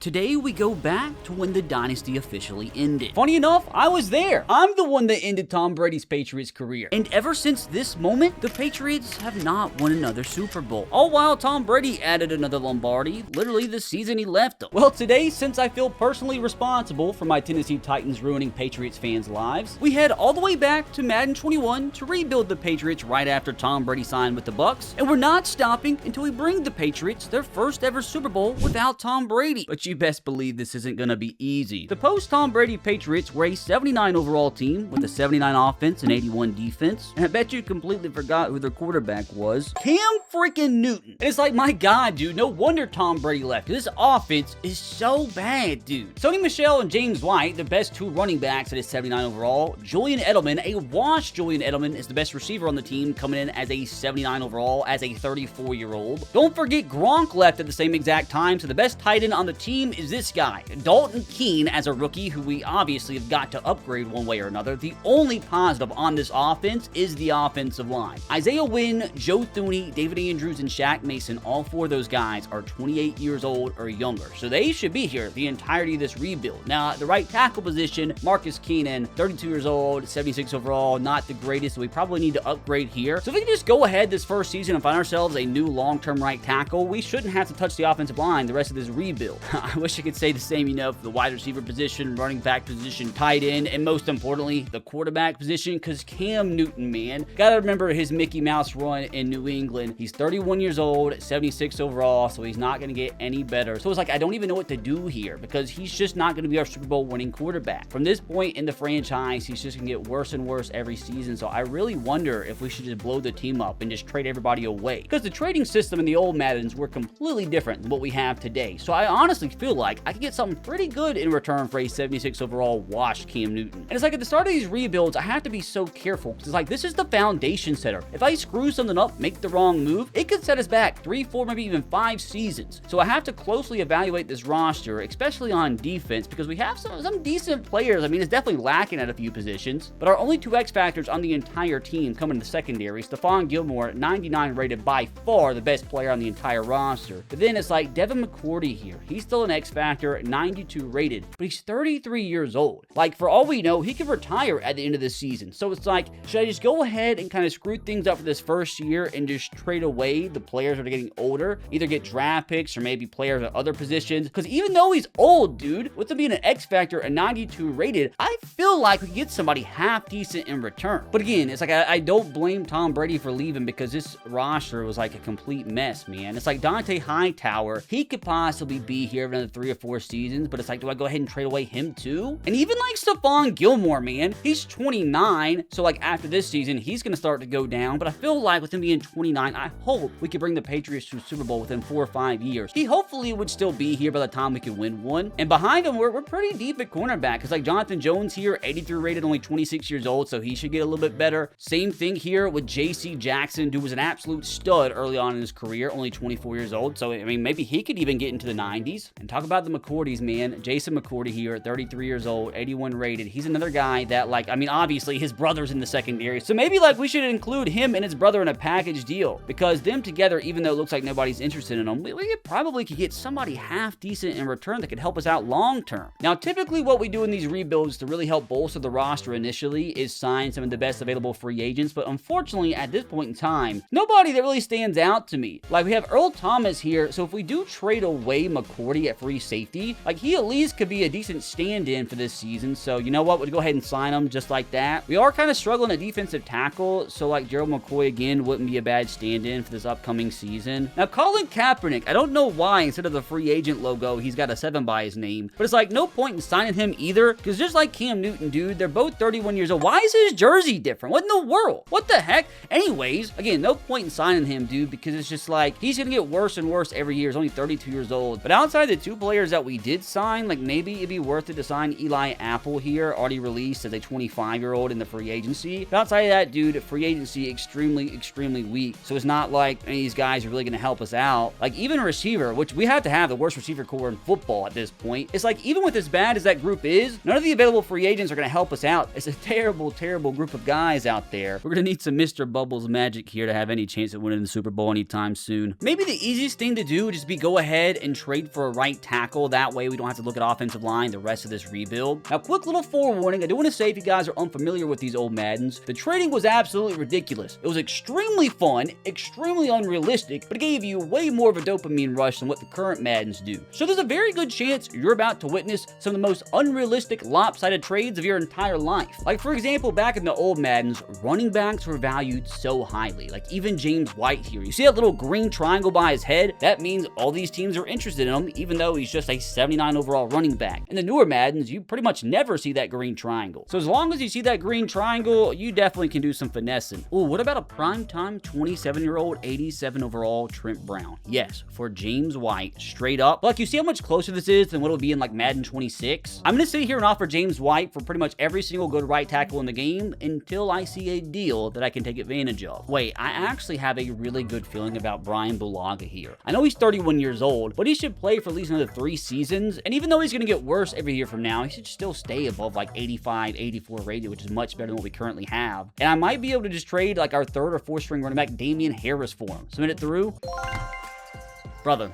Today we go back to when the dynasty officially ended. Funny enough, I was there. I'm the one that ended Tom Brady's Patriots career. And ever since this moment, the Patriots have not won another Super Bowl. All while Tom Brady added another Lombardi, literally the season he left them. Well, today, since I feel personally responsible for my Tennessee Titans ruining Patriots fans' lives, we head all the way back to Madden 21 to rebuild the Patriots right after Tom Brady signed with the Bucs. And we're not stopping until we bring the Patriots their first ever Super Bowl without Tom Brady. But you best believe this isn't gonna be easy. The post-Tom Brady Patriots were a 79 overall team with a 79 offense and 81 defense, and I bet you completely forgot who their quarterback was. Cam freaking Newton. And it's like, my god, dude, no wonder Tom Brady left. This offense is so bad, dude. Sony Michel and James White, the best two running backs at his 79 overall. Julian Edelman, a washed Julian Edelman, is the best receiver on the team, coming in as a 79 overall as a 34-year-old. Don't forget Gronk left at the same exact time, so the best tight end on the team is this guy, Dalton Keene, as a rookie, who we obviously have got to upgrade one way or another. The only positive on this offense is the offensive line. Isaiah Wynn, Joe Thuney, David Andrews, and Shaq Mason, all four of those guys are 28 years old or younger, so they should be here the entirety of this rebuild. Now, at the right tackle position, Marcus Keenan, 32 years old, 76 overall, not the greatest, so we probably need to upgrade here. So if we can just go ahead this first season and find ourselves a new long-term right tackle, we shouldn't have to touch the offensive line the rest of this rebuild. I wish I could say the same, for the wide receiver position, running back position, tight end, and most importantly, the quarterback position, because Cam Newton, man, gotta remember his Mickey Mouse run in New England. He's 31 years old, 76 overall, so he's not gonna get any better. So it's like, I don't even know what to do here, because he's just not gonna be our Super Bowl winning quarterback. From this point in the franchise, he's just gonna get worse and worse every season, so I really wonder if we should just blow the team up and just trade everybody away, because the trading system in the old Maddens were completely different than what we have today. So I honestly feel like I could get something pretty good in return for a 76 overall washed Cam Newton. And it's like, at the start of these rebuilds, I have to be so careful, because it's like, this is the foundation setter. If I screw something up, make the wrong move, it could set us back 3, 4, maybe even 5 seasons. So I have to closely evaluate this roster, especially on defense, because we have some decent players. I mean, it's definitely lacking at a few positions, but our only 2 X factors on the entire team come in the secondary. Stephon Gilmore, 99 rated, by far the best player on the entire roster. But then it's like Devin McCourty here. He's still an X factor, 92 rated, but he's 33 years old. Like, for all we know, he could retire at the end of this season. So it's like, should I just go ahead and kind of screw things up for this first year and just trade away the players that are getting older? Either get draft picks or maybe players at other positions. Because even though he's old, dude, with him being an X factor, a 92 rated, I feel like we could get somebody half decent in return. But again, it's like, I don't blame Tom Brady for leaving, because this roster was like a complete mess, man. It's like Dante Hightower, he could possibly be here for another 3 or 4 seasons, but it's like, do I go ahead and trade away him too? And even like Stephon Gilmore, man, he's 29, so like after this season, he's gonna start to go down, but I feel like with him being 29, I hope we could bring the Patriots to a Super Bowl within 4 or 5 years. He hopefully would still be here by the time we can win one. And behind him, we're pretty deep at cornerback, because like Jonathan Jones here, 83 rated, only 26 years old, so he should get a little bit better. Same thing here with JC Jackson, who was an absolute stud early on in his career, only 24 years old, so I mean, maybe he could even get into the 90s. And talk about the McCourties, man. Jason McCourty here, 33 years old, 81 rated. He's another guy that, like, I mean, obviously his brother's in the secondary, so maybe like we should include him and his brother in a package deal, because them together, even though it looks like nobody's interested in them, we probably could get somebody half decent in return that could help us out long term. Now, typically what we do in these rebuilds to really help bolster the roster initially is sign some of the best available free agents, but unfortunately at this point in time, nobody that really stands out to me. Like, we have Earl Thomas here, so if we do trade away McCourty at free safety, like, he at least could be a decent stand-in for this season. So you know what, we'll go ahead and sign him just like that. We are kind of struggling at defensive tackle, so like Gerald McCoy again wouldn't be a bad stand-in for this upcoming season. Now, Colin Kaepernick, I don't know why instead of the free agent logo he's got a 7 by his name, but it's like no point in signing him either, because just like Cam Newton, dude, they're both 31 years old. Why is his jersey different? What in the world? What the heck? Anyways, again, no point in signing him, dude, because it's just like he's gonna get worse and worse every year. He's only 32 years old. But outside the 2 players that we did sign, like, maybe it'd be worth it to sign Eli Apple here, already released as a 25-year-old in the free agency. But outside of that, dude, free agency extremely weak. So it's not like any of these guys are really gonna help us out. Like, even a receiver, which we have to have the worst receiver core in football at this point. It's like, even with as bad as that group is, none of the available free agents are gonna help us out. It's a terrible group of guys out there. We're gonna need some Mr. Bubbles magic here to have any chance of winning the Super Bowl anytime soon. Maybe the easiest thing to do would just be go ahead and trade for a right right tackle. That way we don't have to look at offensive line the rest of this rebuild. Now, quick little forewarning. I do want to say, if you guys are unfamiliar with these old Maddens, the trading was absolutely ridiculous. It was extremely fun, extremely unrealistic, but it gave you way more of a dopamine rush than what the current Maddens do. So there's a very good chance you're about to witness some of the most unrealistic, lopsided trades of your entire life. Like, for example, back in the old Maddens, running backs were valued so highly. Like, even James White here. You see that little green triangle by his head? That means all these teams are interested in him, even though he's just a 79 overall running back. In the newer Maddens, you pretty much never see that green triangle. So as long as you see that green triangle, you definitely can do some finessing. Ooh, what about a primetime 27-year-old 87 overall Trent Brown? Yes, for James White, straight up. Like, you see how much closer this is than what it'll be in like Madden 26? I'm gonna sit here and offer James White for pretty much every single good right tackle in the game until I see a deal that I can take advantage of. Wait, I actually have a really good feeling about Brian Bulaga here. I know he's 31 years old, but he should play for at least another 3 seasons, and even though he's gonna get worse every year from now, he should still stay above like 85, 84 rated, which is much better than what we currently have. And I might be able to just trade like our 3rd or 4th string running back Damian Harris for him. Submit it through. Brother,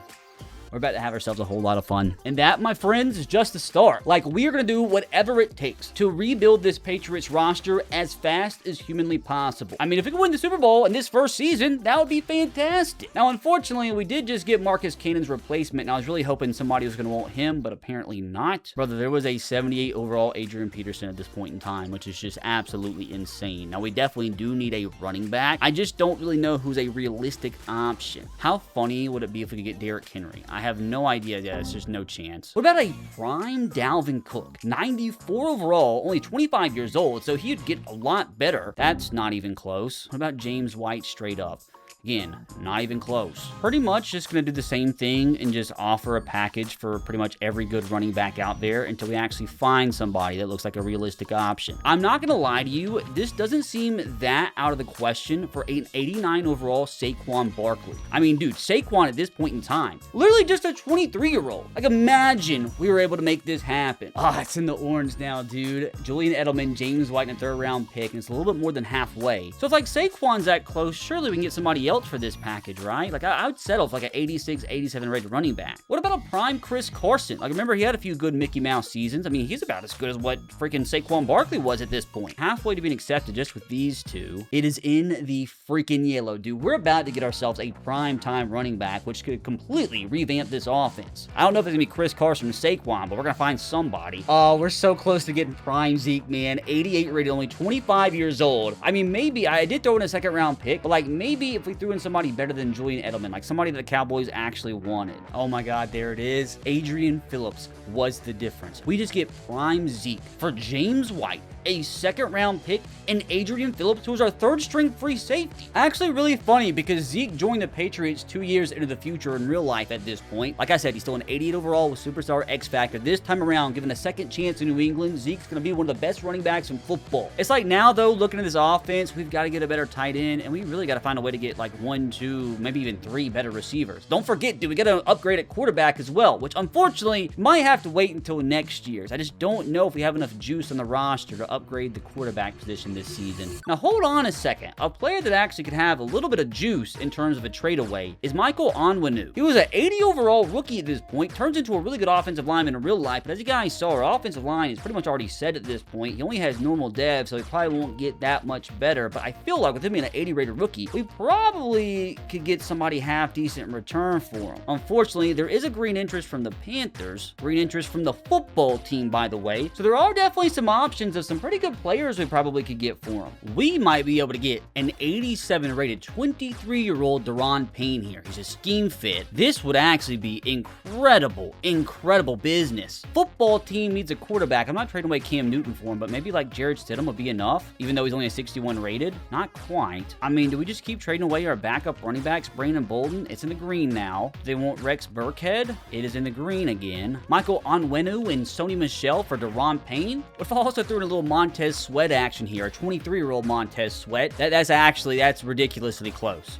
we're about to have ourselves a whole lot of fun. And that, my friends, is just the start. Like, we are going to do whatever it takes to rebuild this Patriots roster as fast as humanly possible. I mean, if we can win the Super Bowl in this first season, that would be fantastic. Now, unfortunately, we did just get Marcus Cannon's replacement, and I was really hoping somebody was going to want him, but apparently not. Brother, there was a 78 overall Adrian Peterson at this point in time, which is just absolutely insane. Now, we definitely do need a running back. I just don't really know who's a realistic option. How funny would it be if we could get Derrick Henry? I have no idea. Yeah, there's just no chance. What about a prime Dalvin Cook? 94 overall, only 25 years old, so he'd get a lot better. That's not even close. What about James White straight up? Again, not even close. Pretty much just going to do the same thing and just offer a package for pretty much every good running back out there until we actually find somebody that looks like a realistic option. I'm not going to lie to you, this doesn't seem that out of the question for an 89 overall Saquon Barkley. I mean, dude, Saquon at this point in time, literally just a 23-year-old. Like, imagine we were able to make this happen. Ah, it's in the orange now, dude. Julian Edelman, James White, and a 3rd round pick, and it's a little bit more than halfway. So if like Saquon's that close, surely we can get somebody else for this package, right? Like, I would settle for like an 86, 87 rated running back. What about a prime Chris Carson? Like, remember, he had a few good Mickey Mouse seasons. I mean, he's about as good as what freaking Saquon Barkley was at this point. Halfway to being accepted just with these two. It is in the freaking yellow, dude. We're about to get ourselves a prime time running back, which could completely revamp this offense. I don't know if it's gonna be Chris Carson or Saquon, but we're gonna find somebody. Oh, we're so close to getting prime Zeke, man. 88 rated, only 25 years old. I mean, maybe I did throw in a 2nd round pick, but like, maybe if we threw in somebody better than Julian Edelman, like somebody that the Cowboys actually wanted. Oh my God, there it is. Adrian Phillips was the difference. We just get prime Zeke for James White, a 2nd round pick, and Adrian Phillips, who was our 3rd string free safety. Actually, really funny because Zeke joined the Patriots 2 years into the future in real life at this point. Like I said, he's still an 88 overall with superstar X Factor. This time around, given a 2nd chance in New England, Zeke's going to be one of the best running backs in football. It's like now, though, looking at this offense, we've got to get a better tight end, and we really got to find a way to get like 1, 2, maybe even 3 better receivers. Don't forget, dude, we got to upgrade at quarterback as well, which unfortunately might have to wait until next year's. I just don't know if we have enough juice on the roster to upgrade the quarterback position this season. Now, hold on a second. A player that actually could have a little bit of juice in terms of a trade away is Michael Onwenu. He was an 80 overall rookie at this point, turns into a really good offensive lineman in real life, but as you guys saw, our offensive line is pretty much already set at this point. He only has normal dev, so he probably won't get that much better, but I feel like with him being an 80 rated rookie, we probably could get somebody half decent in return for him. Unfortunately, there is a green interest from the Panthers, green interest from the football team, by the way, so there are definitely some options of some pretty good players we probably could get for him. We might be able to get an 87 rated 23-year-old Daron Payne here. He's a scheme fit. This would actually be incredible business. Football team needs a quarterback. I'm not trading away Cam Newton for him, but maybe like Jared Stidham would be enough, even though he's only a 61 rated. Not quite. I mean, do we just keep trading away our backup running backs, Brandon Bolden? It's in the green now. Do they want Rex Burkhead? It is in the green again. Michael Onwenu and Sony Michel for Daron Payne. What if I also threw in a little Montez Sweat action here, a 23-year-old Montez Sweat? That's ridiculously close.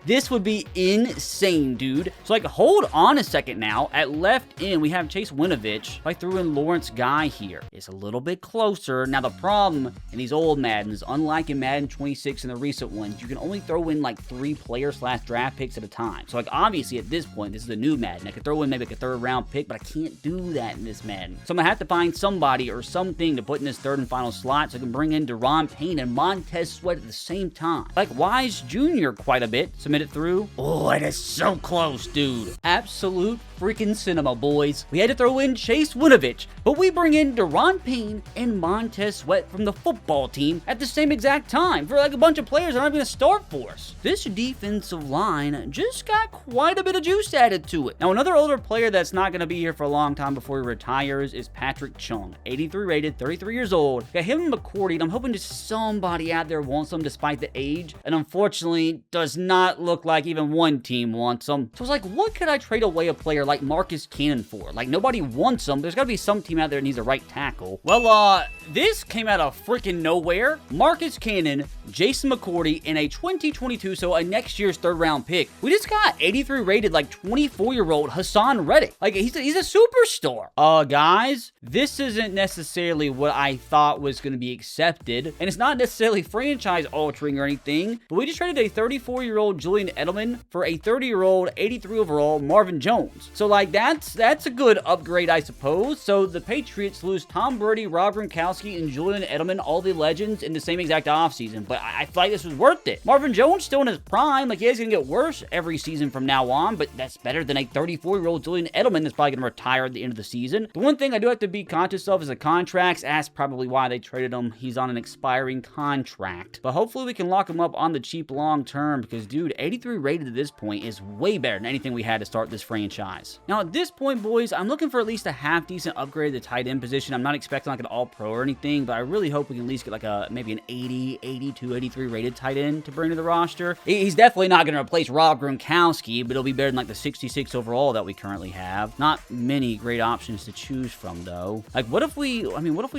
This would be insane, dude. So, like, hold on a second now. At left end, we have Chase Winovich. I threw in Lawrence Guy here. It's a little bit closer. Now, the problem in these old Maddens, unlike in Madden 26 and the recent ones, you can only throw throw in like 3 player/draft picks at a time. So like obviously at this point, this is a new Madden. I could throw in maybe like a 3rd round pick, but I can't do that in this Madden. So I'm gonna have to find somebody or something to put in this 3rd and final slot so I can bring in Daron Payne and Montez Sweat at the same time. Like Wise Jr. quite a bit. Submit it through. Oh, it is so close, dude. Absolute freaking cinema, boys. We had to throw in Chase Winovich, but we bring in Daron Payne and Montez Sweat from the football team at the same exact time for like a bunch of players that aren't going to start for us. This defensive line just got quite a bit of juice added to it. Now, another older player that's not going to be here for a long time before he retires is Patrick Chung. 83 rated, 33 years old. Got him and McCourty, and I'm hoping just somebody out there wants him despite the age, and unfortunately does not look like even one team wants him. So I was like, what could I trade away a player like Marcus Cannon for? Like, nobody wants him. There's got to be some team out there that needs a right tackle. Well, this came out of freaking nowhere. Marcus Cannon, Jason McCourty, and a 2022, so a next year's 3rd round pick. We just got 83 rated, like 24-year-old Hassan Reddick. Like, he's a superstar. Guys, this isn't necessarily what I thought was going to be accepted, and it's not necessarily franchise altering or anything, but we just traded a 34-year-old Julian Edelman for a 30-year-old 83 overall Marvin Jones. So like that's a good upgrade, I suppose. So the Patriots lose Tom Brady, Rob Gronkowski, and Julian Edelman, all the legends, in the same exact offseason, but I feel like this was worth it. Marvin Jones still in his prime. Like, yeah, he's gonna get worse every season from now on, but that's better than a 34-year-old Julian Edelman that's probably gonna retire at the end of the season. The one thing I do have to be conscious of is the contracts. That's probably why they traded him. He's on an expiring contract, but hopefully we can lock him up on the cheap long term because, dude, 83 rated at this point is way better than anything we had to start this franchise. Now, at this point, boys, I'm looking for at least a half-decent upgrade at the tight end position. I'm not expecting like an all-pro or anything, but I really hope we can at least get like maybe an 80, 82, 83 rated tight end to bring to the roster. He's definitely not going to replace Rob Gronkowski, but it'll be better than like the 66 overall that we currently have. Not many great options to choose from, though. Like, what if we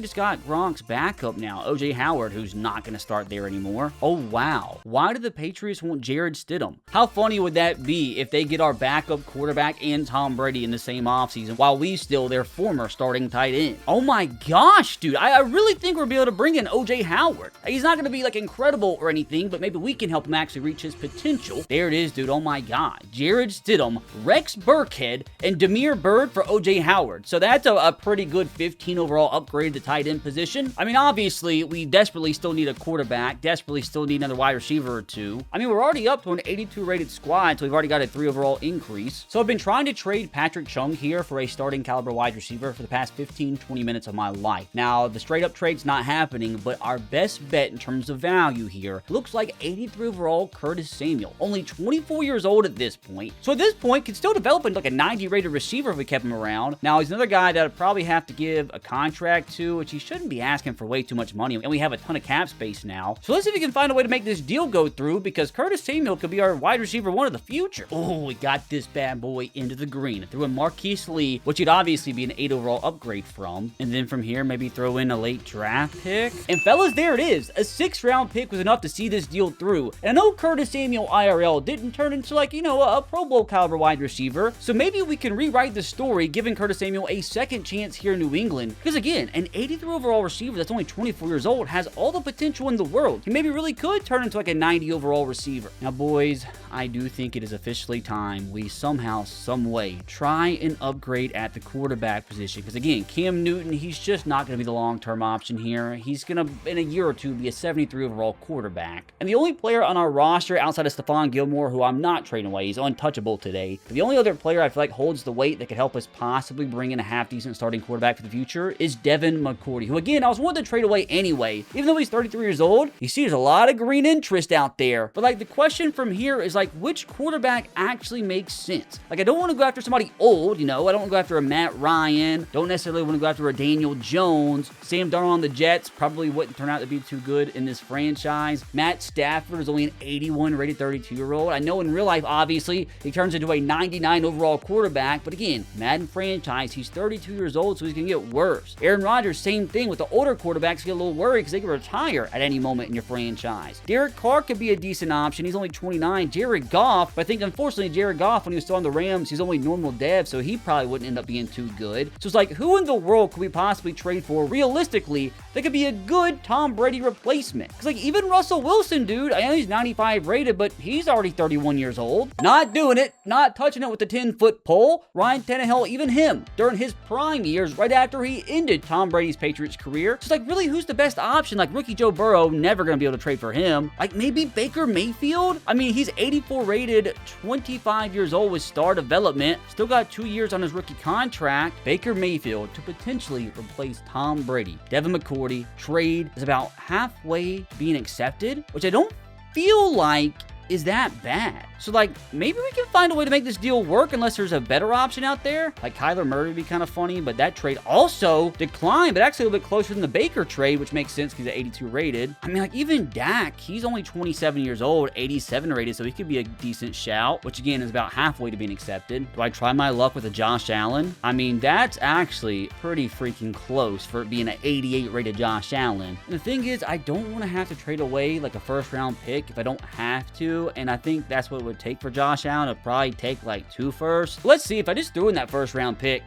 just got Gronk's backup now, OJ Howard, who's not going to start there anymore? Oh, wow. Why did the Patriots want Jared Stidham? How funny would that be if they get our backup quarterback and Tom Brady in the same offseason while we still their former starting tight end? Oh my gosh, dude. I really think we'll be able to bring in OJ Howard. He's not going to be like incredible or anything, but maybe we can help him actually reach his potential. There it is, dude. Oh my god. Jared Stidham, Rex Burkhead, and Damiere Byrd for OJ Howard. So that's a pretty good 15 overall upgrade to tight end position. I mean, obviously, we desperately still need a quarterback, desperately still need another wide receiver or two. I mean, we're already up to an 82 rated squad, so we've already got a 3 overall increase. So I've been trying to trade Patrick Chung here for a starting caliber wide receiver for the past 15-20 minutes of my life. Now, the straight up trade's not happening, but our best bet in terms of value here looks like 83 overall Curtis Samuel. Only 24 years old at this point. So at this point, could still develop into like a 90 rated receiver if we kept him around. Now, he's another guy that I'd probably have to give a contract to, which he shouldn't be asking for way too much money. And we have a ton of cap space now. So let's see if we can find a way to make this deal go through, because Curtis Samuel could be our wide receiver one of the future. Oh, we got this bad boy into the green. Threw in Marquise Lee, which would obviously be an 8 overall upgrade from. And then from here, maybe throw in a late draft pick. And fellas, there it is. A 6th round pick was enough to see this deal through. And I know Curtis Samuel IRL didn't turn into like, you know, a Pro Bowl caliber wide receiver. So maybe we can rewrite the story, giving Curtis Samuel a second chance here in New England. Because again, an 83 overall receiver that's only 24 years old has all the potential in the world. He maybe really could turn into like a 90 overall receiver. Now, boys, I do think it is officially time we somehow, some way, try and upgrade at the quarterback position. Because again, Cam Newton, he's just not going to be the long-term option here. He's going to, in a year or two, be a 73 overall quarterback. And the only player on our roster outside of Stephon Gilmore, who I'm not trading away, he's untouchable today. But the only other player I feel like holds the weight that could help us possibly bring in a half-decent starting quarterback for the future is Devin McCourty, who again, I was wanting to trade away anyway. Even though he's 33 years old, you see there's a lot of green interest out there. But like, the question from here is like, which quarterback actually makes sense? Like, I don't want to go after somebody old, you know, I don't want to go after a Matt Ryan, don't necessarily want to go after a Daniel Jones. Sam Darnold on the Jets probably wouldn't turn out to be too good in this franchise. Matt Stafford is only an 81 rated 32-year-old. I know in real life, obviously, he turns into a 99 overall quarterback, but again, Madden franchise, he's 32 years old, so he's going to get worse. Aaron Rodgers, same thing with the older quarterbacks, get a little worried because they can retire at any moment in your franchise. Derek Carr could be a decent option. He's only 29. Jared Goff, but I think unfortunately Jared Goff, when he was still on the Rams, he's only normal dev, so he probably wouldn't end up being too good. So it's like, who in the world could we possibly trade for realistically that could be a good Tom Brady replacement? Because like, even Russell Wilson, dude, I know he's 95 rated, but he's already 31 years old. Not doing it, not touching it with the 10-foot pole. Ryan Tannehill, even him, during his prime years, right after he ended Tom Brady's Patriots career. Just like, really, who's the best option? Like, rookie Joe Burrow, never gonna be able to trade for him. Like, maybe Baker Mayfield? I mean, he's 84 rated, 25 years old with star development, still got 2 years on his rookie contract. Baker Mayfield to potentially replace Tom Brady. Devin McCourty trade is about halfway being accepted, which I don't feel like is that bad. So, like, maybe we can find a way to make this deal work unless there's a better option out there. Like, Kyler Murray would be kind of funny, but that trade also declined, but actually a little bit closer than the Baker trade, which makes sense because he's 82 rated. I mean, like, even Dak, he's only 27 years old, 87 rated, so he could be a decent shout, which again is about halfway to being accepted. Do I try my luck with a Josh Allen? I mean, that's actually pretty freaking close for it being an 88 rated Josh Allen. And the thing is, I don't want to have to trade away like a first round pick if I don't have to, and I think that's what it would take for Josh Allen. It'd probably take like 2 firsts. Let's see if I just threw in that first round pick.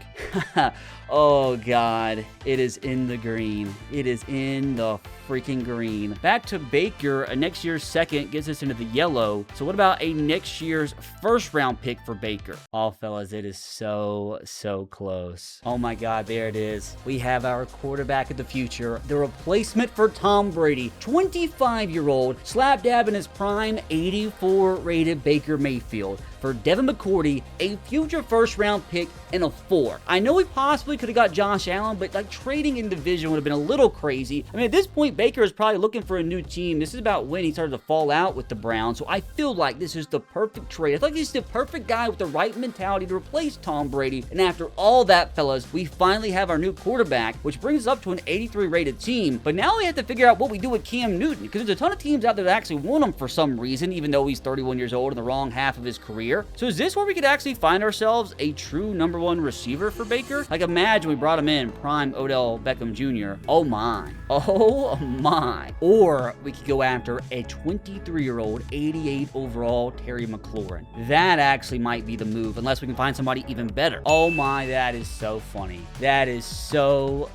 Oh God, it is in the green. It is in the freaking green. Back to Baker, a next year's second gets us into the yellow. So what about a next year's first round pick for Baker? Oh fellas, it is so close. Oh my God, there it is. We have our quarterback of the future, the replacement for Tom Brady, 25-year-old, slap dab in his prime, 84 rated Baker Mayfield. For Devin McCourty, a future first round pick and a 4. I know we possibly could have got Josh Allen, but like trading in division would have been a little crazy. I mean, at this point, Baker is probably looking for a new team. This is about when he started to fall out with the Browns. So I feel like this is the perfect trade. I feel like he's the perfect guy with the right mentality to replace Tom Brady. And after all that, fellas, we finally have our new quarterback, which brings us up to an 83 rated team. But now we have to figure out what we do with Cam Newton, because there's a ton of teams out there that actually want him for some reason, even though he's 31 years old in the wrong half of his career. So is this where we could actually find ourselves a true number 1 receiver for Baker? Like, imagine we brought him in prime Odell Beckham Jr. Oh my. Oh my. Or we could go after a 23-year-old, 88 overall Terry McLaurin. That actually might be the move, unless we can find somebody even better. Oh my, that is so funny. That is so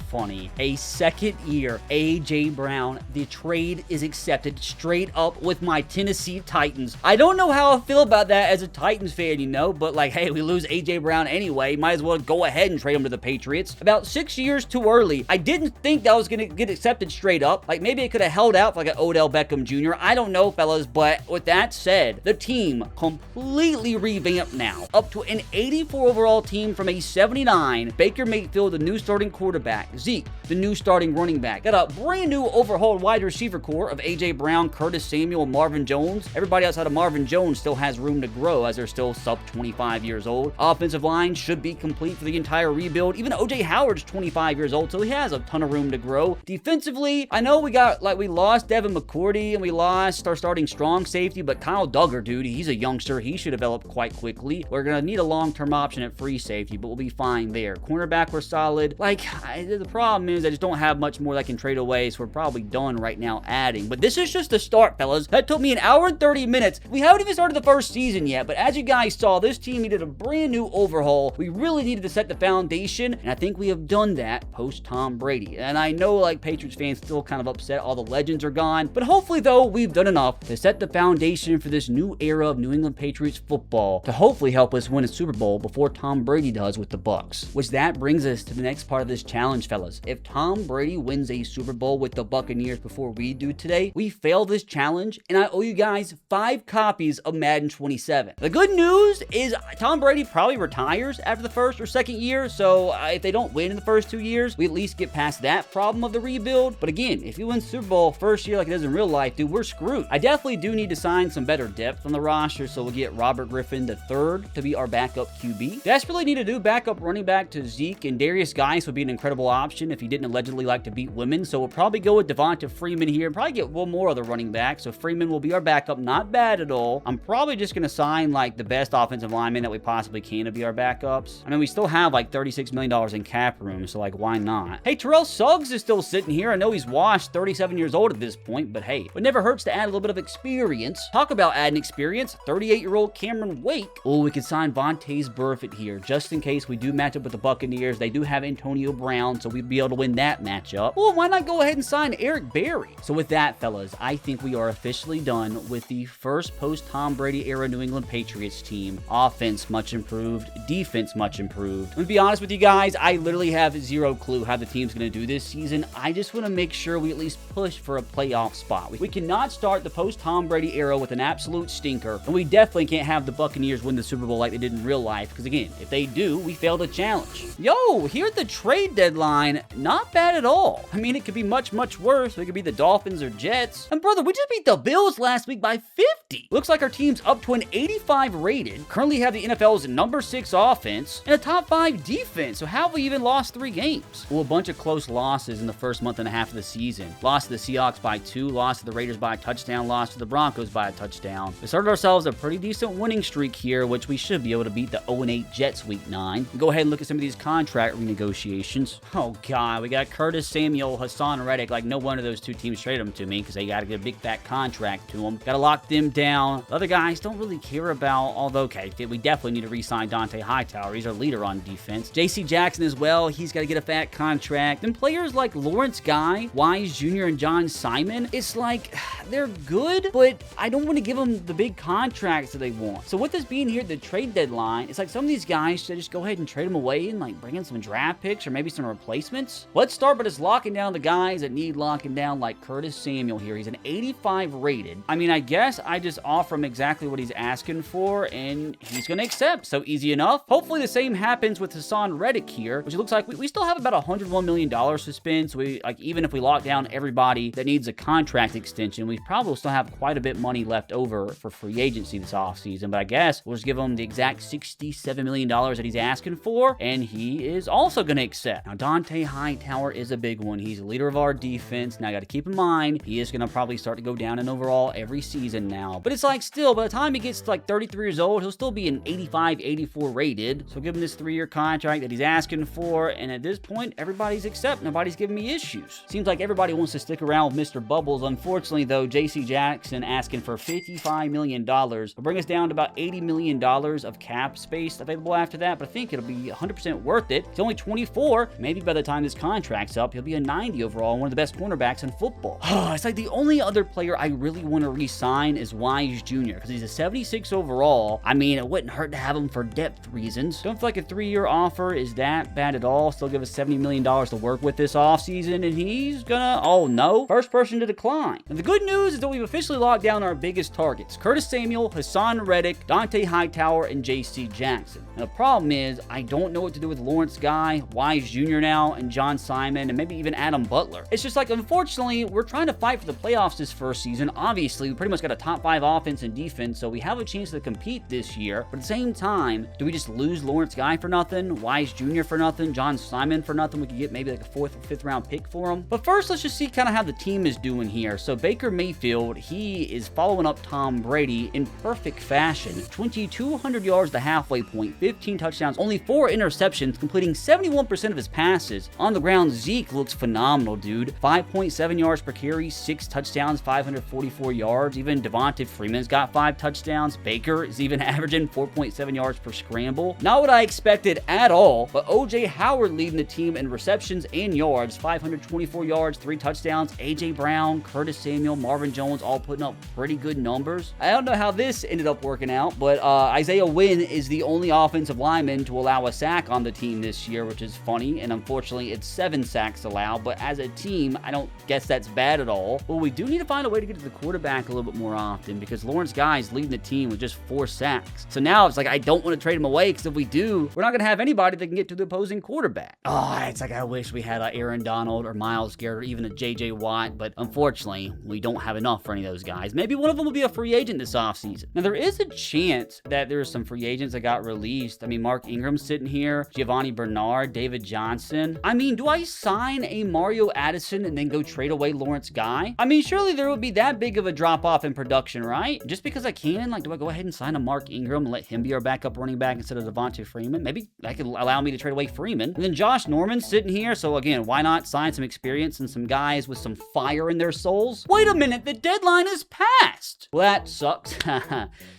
funny. A second year, A.J. Brown. The trade is accepted straight up with my Tennessee Titans. I don't know how I feel about that as a Titans fan, you know, but like, hey, we lose A.J. Brown anyway. Might as well go ahead and trade him to the Patriots. About 6 years too early. I didn't think that was going to get accepted straight up. Like, maybe it could have held out for like an Odell Beckham Jr. I don't know, fellas, but with that said, the team completely revamped now. Up to an 84 overall team from a 79. Baker Mayfield, the new starting quarterback. Zeke, the new starting running back. Got a brand new overhauled wide receiver core of A.J. Brown, Curtis Samuel, and Marvin Jones. Everybody outside of Marvin Jones still has room to grow as they're still sub 25 years old. Offensive line should be complete for the entire rebuild. Even O.J. Howard's 25 years old, so he has a ton of room to grow. Defensively, I know we lost Devin McCourty and we lost our starting strong safety, but Kyle Duggar, dude, he's a youngster. He should develop quite quickly. We're going to need a long-term option at free safety, but we'll be fine there. Cornerback, we're solid. The problem is I just don't have much more that I can trade away, so we're probably done right now adding. But this is just the start, fellas. That took me an hour and 30 minutes. We haven't even started the first season yet, but as you guys saw, this team needed a brand new overhaul. We really needed to set the foundation, and I think we have done that post Tom Brady. And I know, like, Patriots fans still kind of upset all the legends are gone, but hopefully, though, we've done enough to set the foundation for this new era of New England Patriots football to hopefully help us win a Super Bowl before Tom Brady does with the Bucs. Which that brings us to the next part of this challenge, fellas. If Tom Brady wins a Super Bowl with the Buccaneers before we do today, we fail this challenge, and I owe you guys 5 copies of Madden 27. The good news is Tom Brady probably retires after the first or second year, so if they don't win in the first 2 years, we at least get past that problem of the rebuild. But again, if he wins Super Bowl first year like it does in real life, dude, we're screwed. I definitely do need to sign some better depth on the roster, so we'll get Robert Griffin III to be our backup QB. Desperately need a new backup running back to Zeke, and Darius Geis would be an incredible option if he didn't allegedly like to beat women, so we'll probably go with Devonta Freeman here and probably get one more other running back, so Freeman will be our backup. Not bad at all. I'm probably just going to sign like the best offensive lineman that we possibly can to be our backups. I mean, we still have like $36 million in cap room, so like, why not? Hey, Terrell Suggs is still sitting here. I know he's washed, 37 years old at this point, but hey, it never hurts to add a little bit of experience. Talk about adding experience. 38-year-old Cameron Wake. Oh, we could sign Vontaze Burfict here, just in case we do match up with the Buccaneers. They do have Antonio Brown, so we'd be able to win that matchup. Well, why not go ahead and sign Eric Berry? So with that, fellas, I think we are officially done with the first post-Tom Brady era New England Patriots team. Offense much improved, defense much improved. I'm gonna be honest with you guys, I literally have zero clue how the team's gonna do this season. I just want to make sure we at least push for a playoff spot. We cannot start the post-Tom Brady era with an absolute stinker, and we definitely can't have the Buccaneers win the Super Bowl like they did in real life, because again, if they do, we fail the challenge. Yo, here at the trade deadline, not bad at all. I mean, it could be much, much worse. It could be the Dolphins or Jets. And brother, we just beat the Bills last week by 50. Looks like our team's up to an 85 rated, currently have the NFL's number 6 offense, and a top 5 defense. So how have we even lost 3 games? Well, a bunch of close losses in the first month and a half of the season. Lost to the Seahawks by 2, lost to the Raiders by a touchdown, lost to the Broncos by a touchdown. We started ourselves a pretty decent winning streak here, which we should be able to beat the 0-8 Jets week 9. Go ahead and look at some of these contract renegotiations. Oh god, we got Curtis Samuel, Hassan Reddick. Like, no wonder those two teams traded them to me, because they got to get a big fat contract to them. Got to lock them down. The other guys don't really care about, although, okay, we definitely need to re-sign Dante Hightower. He's our leader on defense. J.C. Jackson as well. He's got to get a fat contract. And players like Lawrence Guy, Wise Jr., and John Simon, it's like, they're good, but I don't want to give them the big contracts that they want. So with this being here at the trade deadline, it's like some of these guys should just go ahead and trade them away and like bring in some draft picks or maybe some replacements. Let's start by just locking down the guys that need locking down, like Curtis Samuel here. He's an 85 rated. I mean, I guess I just offer him exactly what he's asking for and he's going to accept. So easy enough. Hopefully the same happens with Hassan Reddick here, which looks like we still have about $101 million to spend. So we, like, even if we lock down everybody that needs a contract extension, we probably still have quite a bit of money left over for free agency this offseason. But I guess we'll just give him the exact $67 million that he's asking for, and he is also going to accept. Now, Dante Hightower is a big one. He's the leader of our defense. Now, I got to keep in mind, he is going to probably start to go down in overall every season now. But it's like, still, by the time he gets to like 33 years old, he'll still be an 85, 84 rated. So give him this 3-year contract that he's asking for, and at this point, everybody's accepting. Nobody's giving me issues. Seems like everybody wants to stick around with Mr. Bubbles. Unfortunately, though, J.C. Jackson asking for $55 million will bring us down to about $80 million of cap space available after that, but I think it'll be 100% worth it. He's only 24. Maybe by the time this contract's up, he'll be a 90 overall, one of the best cornerbacks in football. It's like the only other player I really want to re-sign is Wise Jr., because he's a 76 overall. I mean, it wouldn't hurt to have him for depth reasons. Don't feel like a 3-year offer is that bad at all. Still give us $70 million to work with this offseason, and he's gonna, oh no, first person to decline. And the good news is that we've officially locked down our biggest targets: Curtis Samuel, Hassan Reddick, Dante Hightower, and J.C. Jackson. And the problem is, I don't know what to do with Lawrence Guy, Wise Jr. now, and John Simon, and maybe even Adam Butler. It's just like, unfortunately, we're trying to fight for the playoffs this first season. Obviously, we pretty much got a top 5 offense and defense, so we have a chance to compete this year. But at the same time, do we just lose Lawrence Guy for nothing, Wise Jr. for nothing, John Simon for nothing? We could get maybe like a 4th or 5th round pick for him. But first, let's just see kind of how the team is doing here. So Baker Mayfield, he is following up Tom Brady in perfect fashion. 2,200 yards the halfway point, 15 touchdowns, only 4 interceptions, completing 71% of his passes. On the ground, Zeke looks phenomenal, dude. 5.7 yards per carry, 6 touchdowns, 544 yards. Even Devonta Freeman's got 5 touchdowns. Baker is even averaging 4.7 yards per scramble. Not what I expected at all, but O.J. Howard leading the team in receptions and yards, 524 yards, 3 touchdowns. A.J. Brown, Curtis Samuel, Marvin Jones all putting up pretty good numbers. I don't know how this ended up working out, but Isaiah Wynn is the only offensive lineman to allow a sack on the team this year, which is funny, and unfortunately it's 7 sacks allowed, but as a team, I don't guess that's bad at all. But we do need to find a way to get to the quarterback a little bit more often, because Lawrence Guy is leading the team with just 4 sacks. So now it's like, I don't want to trade him away, because if we do, we're not going to have anybody that can get to the opposing quarterback. Oh, it's like, I wish we had Aaron Donald or Myles Garrett or even a J.J. Watt, but unfortunately, we don't have enough for any of those guys. Maybe one of them will be a free agent this offseason. Now, there is a chance that there's some free agents that got released. I mean, Mark Ingram's sitting here, Giovanni Bernard, David Johnson. I mean, do I sign a Mario Addison and then go trade away Lawrence Guy? I mean, surely there would be that big of a drop-off in production, right? Just because I can, like, do I go ahead and sign a Mark Ingram and let him be our backup running back instead of Devonta Freeman? Maybe that could allow me to trade away Freeman. And then Josh Norman's sitting here, so again, why not sign some experience and some guys with some fire in their souls? Wait a minute, the deadline is passed! Well, that sucks.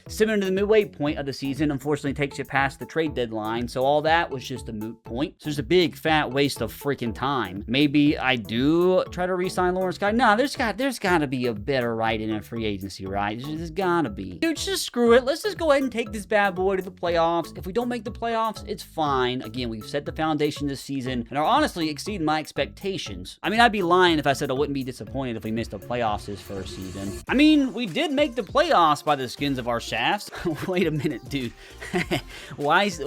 Similar to the midway point of the season, unfortunately takes you past the trade deadline, so all that was just a moot point. So there's a big fat waste of free freaking time. Maybe I do try to re-sign Lawrence Guy. No, there's got to be a better right in a free agency, right? There's gotta be. Dude, just screw it. Let's just go ahead and take this bad boy to the playoffs. If we don't make the playoffs, it's fine. Again, we've set the foundation this season and are honestly exceeding my expectations. I mean, I'd be lying if I said I wouldn't be disappointed if we missed the playoffs this first season. I mean, we did make the playoffs by the skins of our shafts. Wait a minute, dude. Why is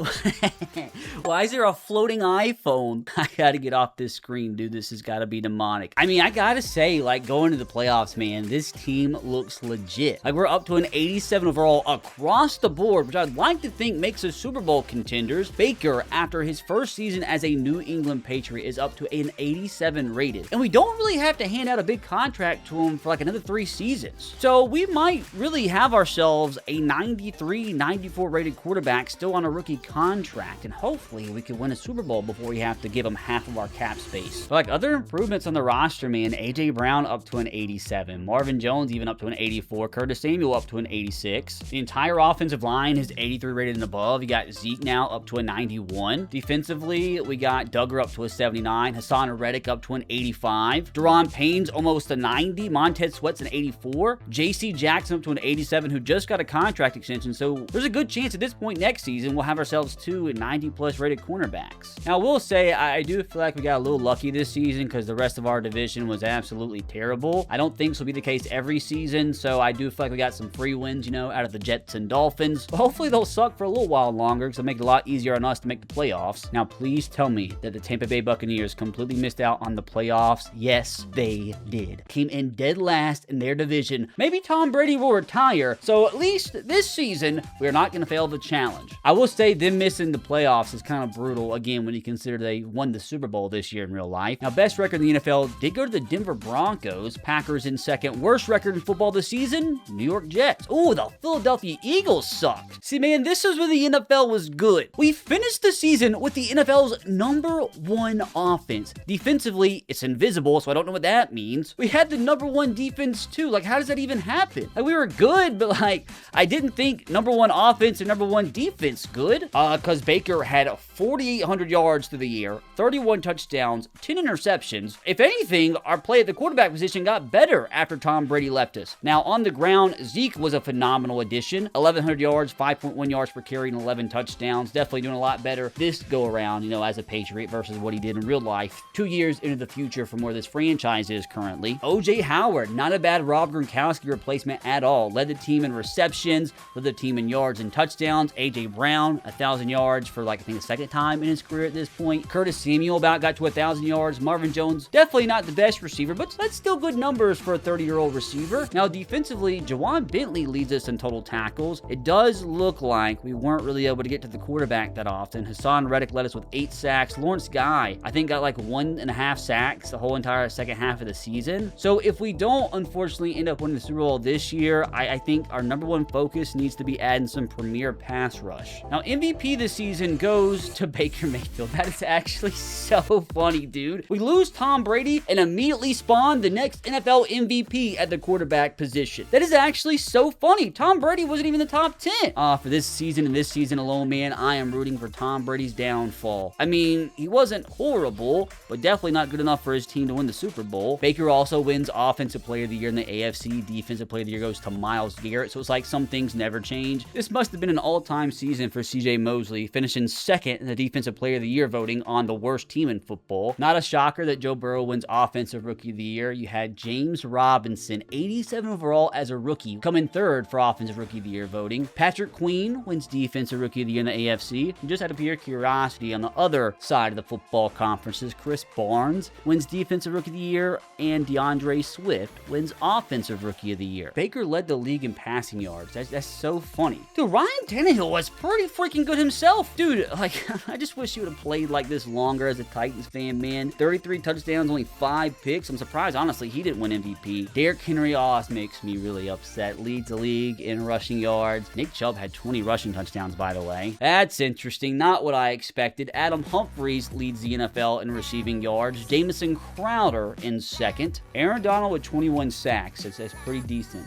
there a floating iPhone? I gotta get off this screen, dude. This has gotta be demonic. I mean, I gotta say, like, going to the playoffs, man, this team looks legit. Like, we're up to an 87 overall across the board, which I'd like to think makes us Super Bowl contenders. Baker, after his first season as a New England Patriot, is up to an 87 rated. And we don't really have to hand out a big contract to him for like another 3 seasons. So we might really have ourselves a 93, 94 rated quarterback still on a rookie contract. And hopefully we can win a Super Bowl before we have to give him half of our cap space. But like other improvements on the roster, man, AJ Brown up to an 87. Marvin Jones even up to an 84. Curtis Samuel up to an 86. The entire offensive line is 83 rated and above. You got Zeke now up to a 91. Defensively, we got Duggar up to a 79. Hassan Reddick up to an 85. Deron Payne's almost a 90. Montez Sweat's an 84. JC Jackson up to an 87, who just got a contract extension. So there's a good chance at this point next season we'll have ourselves 2 90+ rated cornerbacks. Now, I will say I do feel like we got a little lucky this season because the rest of our division was absolutely terrible. I don't think this will be the case every season, so I do feel like we got some free wins, you know, out of the Jets and Dolphins. But hopefully they'll suck for a little while longer because it'll make it a lot easier on us to make the playoffs. Now, please tell me that the Tampa Bay Buccaneers completely missed out on the playoffs. Yes, they did. Came in dead last in their division. Maybe Tom Brady will retire, so at least this season, we're not going to fail the challenge. I will say them missing the playoffs is kind of brutal, again, when you consider they won the Super Bowl this year in real life. Now, best record in the NFL did go to the Denver Broncos. Packers in second. Worst record in football this season, New York Jets. Ooh, the Philadelphia Eagles sucked. See, man, this is when the NFL was good. We finished the season with the NFL's #1 offense. Defensively, it's invisible, so I don't know what that means. We had the #1 defense, too. Like, how does that even happen? Like, we were good, but, like, I didn't think #1 offense and #1 defense good. Because Baker had 4,800 yards through the year, 31 touchdowns, 10 interceptions. If anything, our play at the quarterback position got better after Tom Brady left us. Now, on the ground, Zeke was a phenomenal addition. 1,100 yards, 5.1 yards per carry, and 11 touchdowns. Definitely doing a lot better this go around, you know, as a Patriot versus what he did in real life 2 years into the future from where this franchise is currently. O.J. Howard, not a bad Rob Gronkowski replacement at all. Led the team in receptions, led the team in yards and touchdowns. A.J. Brown, 1,000 yards for, like, I think the second time in his career at this point. Curtis Samuel about got to 1,000 yards. Marvin Jones, definitely not the best receiver, but that's still good numbers for a 30-year-old receiver. Now, defensively, Jawan Bentley leads us in total tackles. It does look like we weren't really able to get to the quarterback that often. Hassan Reddick led us with 8 sacks. Lawrence Guy, I think, got like 1.5 sacks the whole entire second half of the season. So if we don't, unfortunately, end up winning the Super Bowl this year, I think our #1 focus needs to be adding some premier pass rush. Now, MVP this season goes to Baker Mayfield. That is actually so funny, dude. We lose Tom Brady and immediately spawn the next NFL MVP at the quarterback position. That is actually so funny. Tom Brady wasn't even in the top 10. For this season and this season alone, man, I am rooting for Tom Brady's downfall. I mean, he wasn't horrible, but definitely not good enough for his team to win the Super Bowl. Baker also wins Offensive Player of the Year in the AFC. Defensive Player of the Year goes to Myles Garrett, so it's like some things never change. This must have been an all-time season for CJ Mosley, finishing second in the Defensive Player of the Year voting on the worst team in football. Not a shocker that Joe Burrow wins Offensive Rookie of the Year. You had James Robinson, 87 overall as a rookie, coming third for Offensive Rookie of the Year voting. Patrick Queen wins Defensive Rookie of the Year in the AFC. And just out of pure curiosity, on the other side of the football conferences, Chris Barnes wins Defensive Rookie of the Year, and DeAndre Swift wins Offensive Rookie of the Year. Baker led the league in passing yards. That's so funny. Dude, Ryan Tannehill was pretty freaking good himself. Dude, like, I just wish he would have played like this longer as a Titans fan, man. 33 touchdowns, only 5 picks. I'm surprised, honestly, he didn't win MVP. Derrick Henry, makes me really upset. Leads the league in rushing yards. Nick Chubb had 20 rushing touchdowns, by the way. That's interesting. Not what I expected. Adam Humphries leads the NFL in receiving yards. Jamison Crowder in second. Aaron Donald with 21 sacks. That's pretty decent.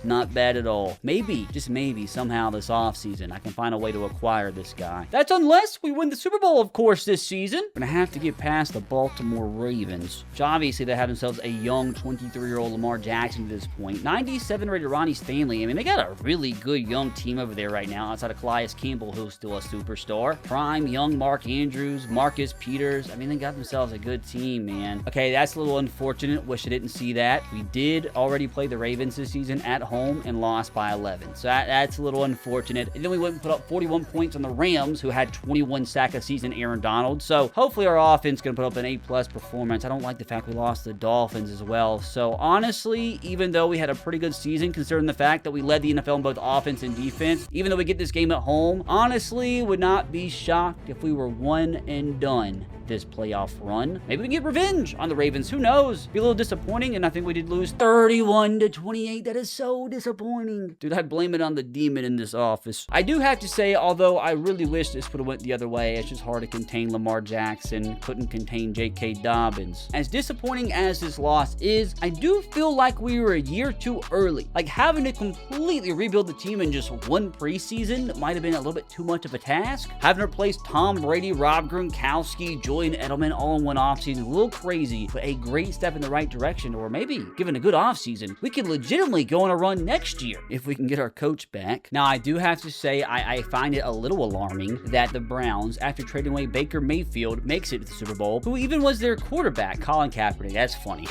Not bad at all. Maybe, just maybe, somehow this offseason, I can find a way to acquire this guy. That's unless we win the Super Bowl, of course, this season. We're gonna have to get past the Baltimore Ravens, which obviously they have themselves a young 23-year-old Lamar Jackson at this point. 97 rated Ronnie Stanley. I mean, they got a really good young team over there right now, outside of Calais Campbell, who's still a superstar. Prime, young Mark Andrews, Marcus Peters. I mean, they got themselves a good team, man. Okay, that's a little unfortunate. Wish I didn't see that. We did already play the Ravens this season at home and lost by 11. So that's a little unfortunate. And then we went and put up 41 points on the Rams, who had 21 sack a season Aaron Donald. So hopefully our offense can put up an A+ performance. I don't like the fact we lost the Dolphins as well. So honestly, even though we had a pretty good season, considering the fact that we led the NFL in both offense and defense, even though we get this game at home, honestly would not be shocked if we were one and done this playoff run. Maybe we can get revenge on the Ravens. Who knows? Be a little disappointing, and I think we did lose 31-28. That is so disappointing. Dude, I blame it on the demon in this office. I do have to say, although I really wish this would have went the other way, it's just hard to contain Lamar Jackson, couldn't contain J.K. Dobbins. As disappointing as this loss is, I do feel like we were a year too early. Like, having to completely rebuild the team in just one preseason might have been a little bit too much of a task. Having to replace Tom Brady, Rob Gronkowski, Julian Edelman all in one offseason, a little crazy, but a great step in the right direction. Or maybe, given a good offseason, we could legitimately go on a run next year if we can get our coach back. Now, I do have to say, I find it a little alarming that the Browns, after trading away Baker Mayfield, makes it to the Super Bowl, who even was their quarterback, Colin Kaepernick. That's funny.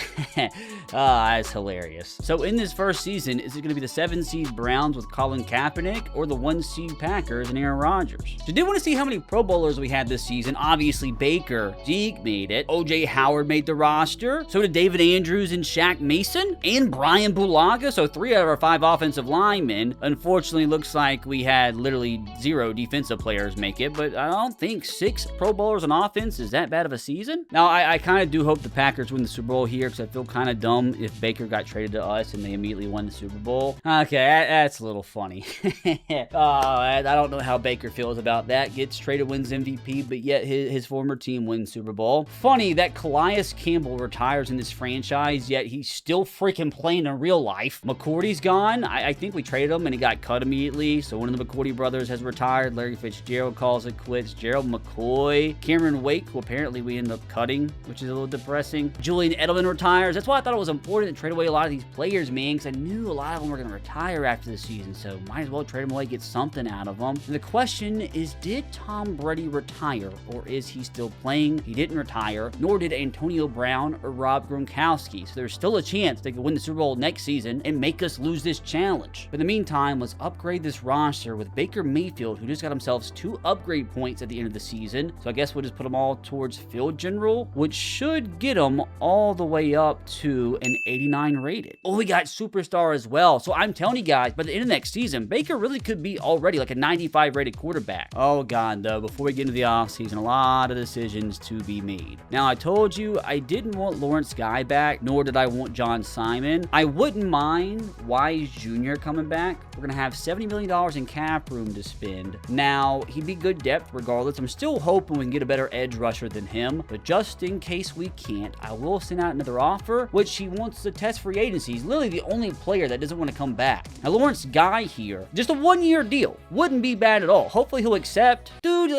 That's hilarious. So in this first season, is it going to be the 7-seed Browns with Colin Kaepernick or the 1-seed Packers and Aaron Rodgers? So I did want to see how many Pro Bowlers we had this season. Obviously, Baker, Zeke made it. O.J. Howard made the roster. So did David Andrews and Shaq Mason and Brian Bulaga. So 3 out of our 5 offensive linemen. Unfortunately, looks like we had literally 0 defensive players make it, but I don't think 6 Pro Bowlers on offense is that bad of a season. Now, I kind of do hope the Packers win the Super Bowl here, because I feel kind of dumb if Baker got traded to us and they immediately won the Super Bowl. Okay, that's a little funny. I don't know how Baker feels about that. Gets traded, wins MVP, but yet his former team wins Super Bowl. Funny that Calais Campbell retires in this franchise, yet he's still freaking playing in real life. McCourty's gone. I think we traded him and he got cut immediately, so one of the McCourty brothers has retired. Larry Fitzgerald calls it quits. Gerald McCoy. Cameron Wake, who apparently we ended up cutting, which is a little depressing. Julian Edelman retires. That's why I thought it was important to trade away a lot of these players, man, because I knew a lot of them were going to retire after the season, so might as well trade them away, get something out of them. And the question is, did Tom Brady retire, or is he still playing? He didn't retire, nor did Antonio Brown or Rob Gronkowski, so there's still a chance they could win the Super Bowl next season and make us lose this challenge. But in the meantime, let's upgrade this roster with Baker Mayfield, who just got himself 2 upgrade points at the end of the season, so I guess we'll just put them all towards Field General, which should get him all the way up to an 89 rated. Oh, we got Superstar as well, so I'm telling you guys, by the end of next season, Baker really could be already like a 95 rated quarterback. Oh god, though, before we get into the offseason, a lot of decisions to be made. Now, I told you I didn't want Lawrence Guy back, nor did I want John Simon. I wouldn't mind Wise Jr. coming back. We're going to have $70 million in cap room to spend. Now, he'd be good depth regardless. I'm still hoping we can get a better edge rusher than him, but just in case we can't, I will send out another offer, which he wants to test free agency. He's literally the only player that doesn't want to come back. Now, Lawrence Guy here, just a 1-year deal. Wouldn't be bad at all. Hopefully he'll accept. Dude,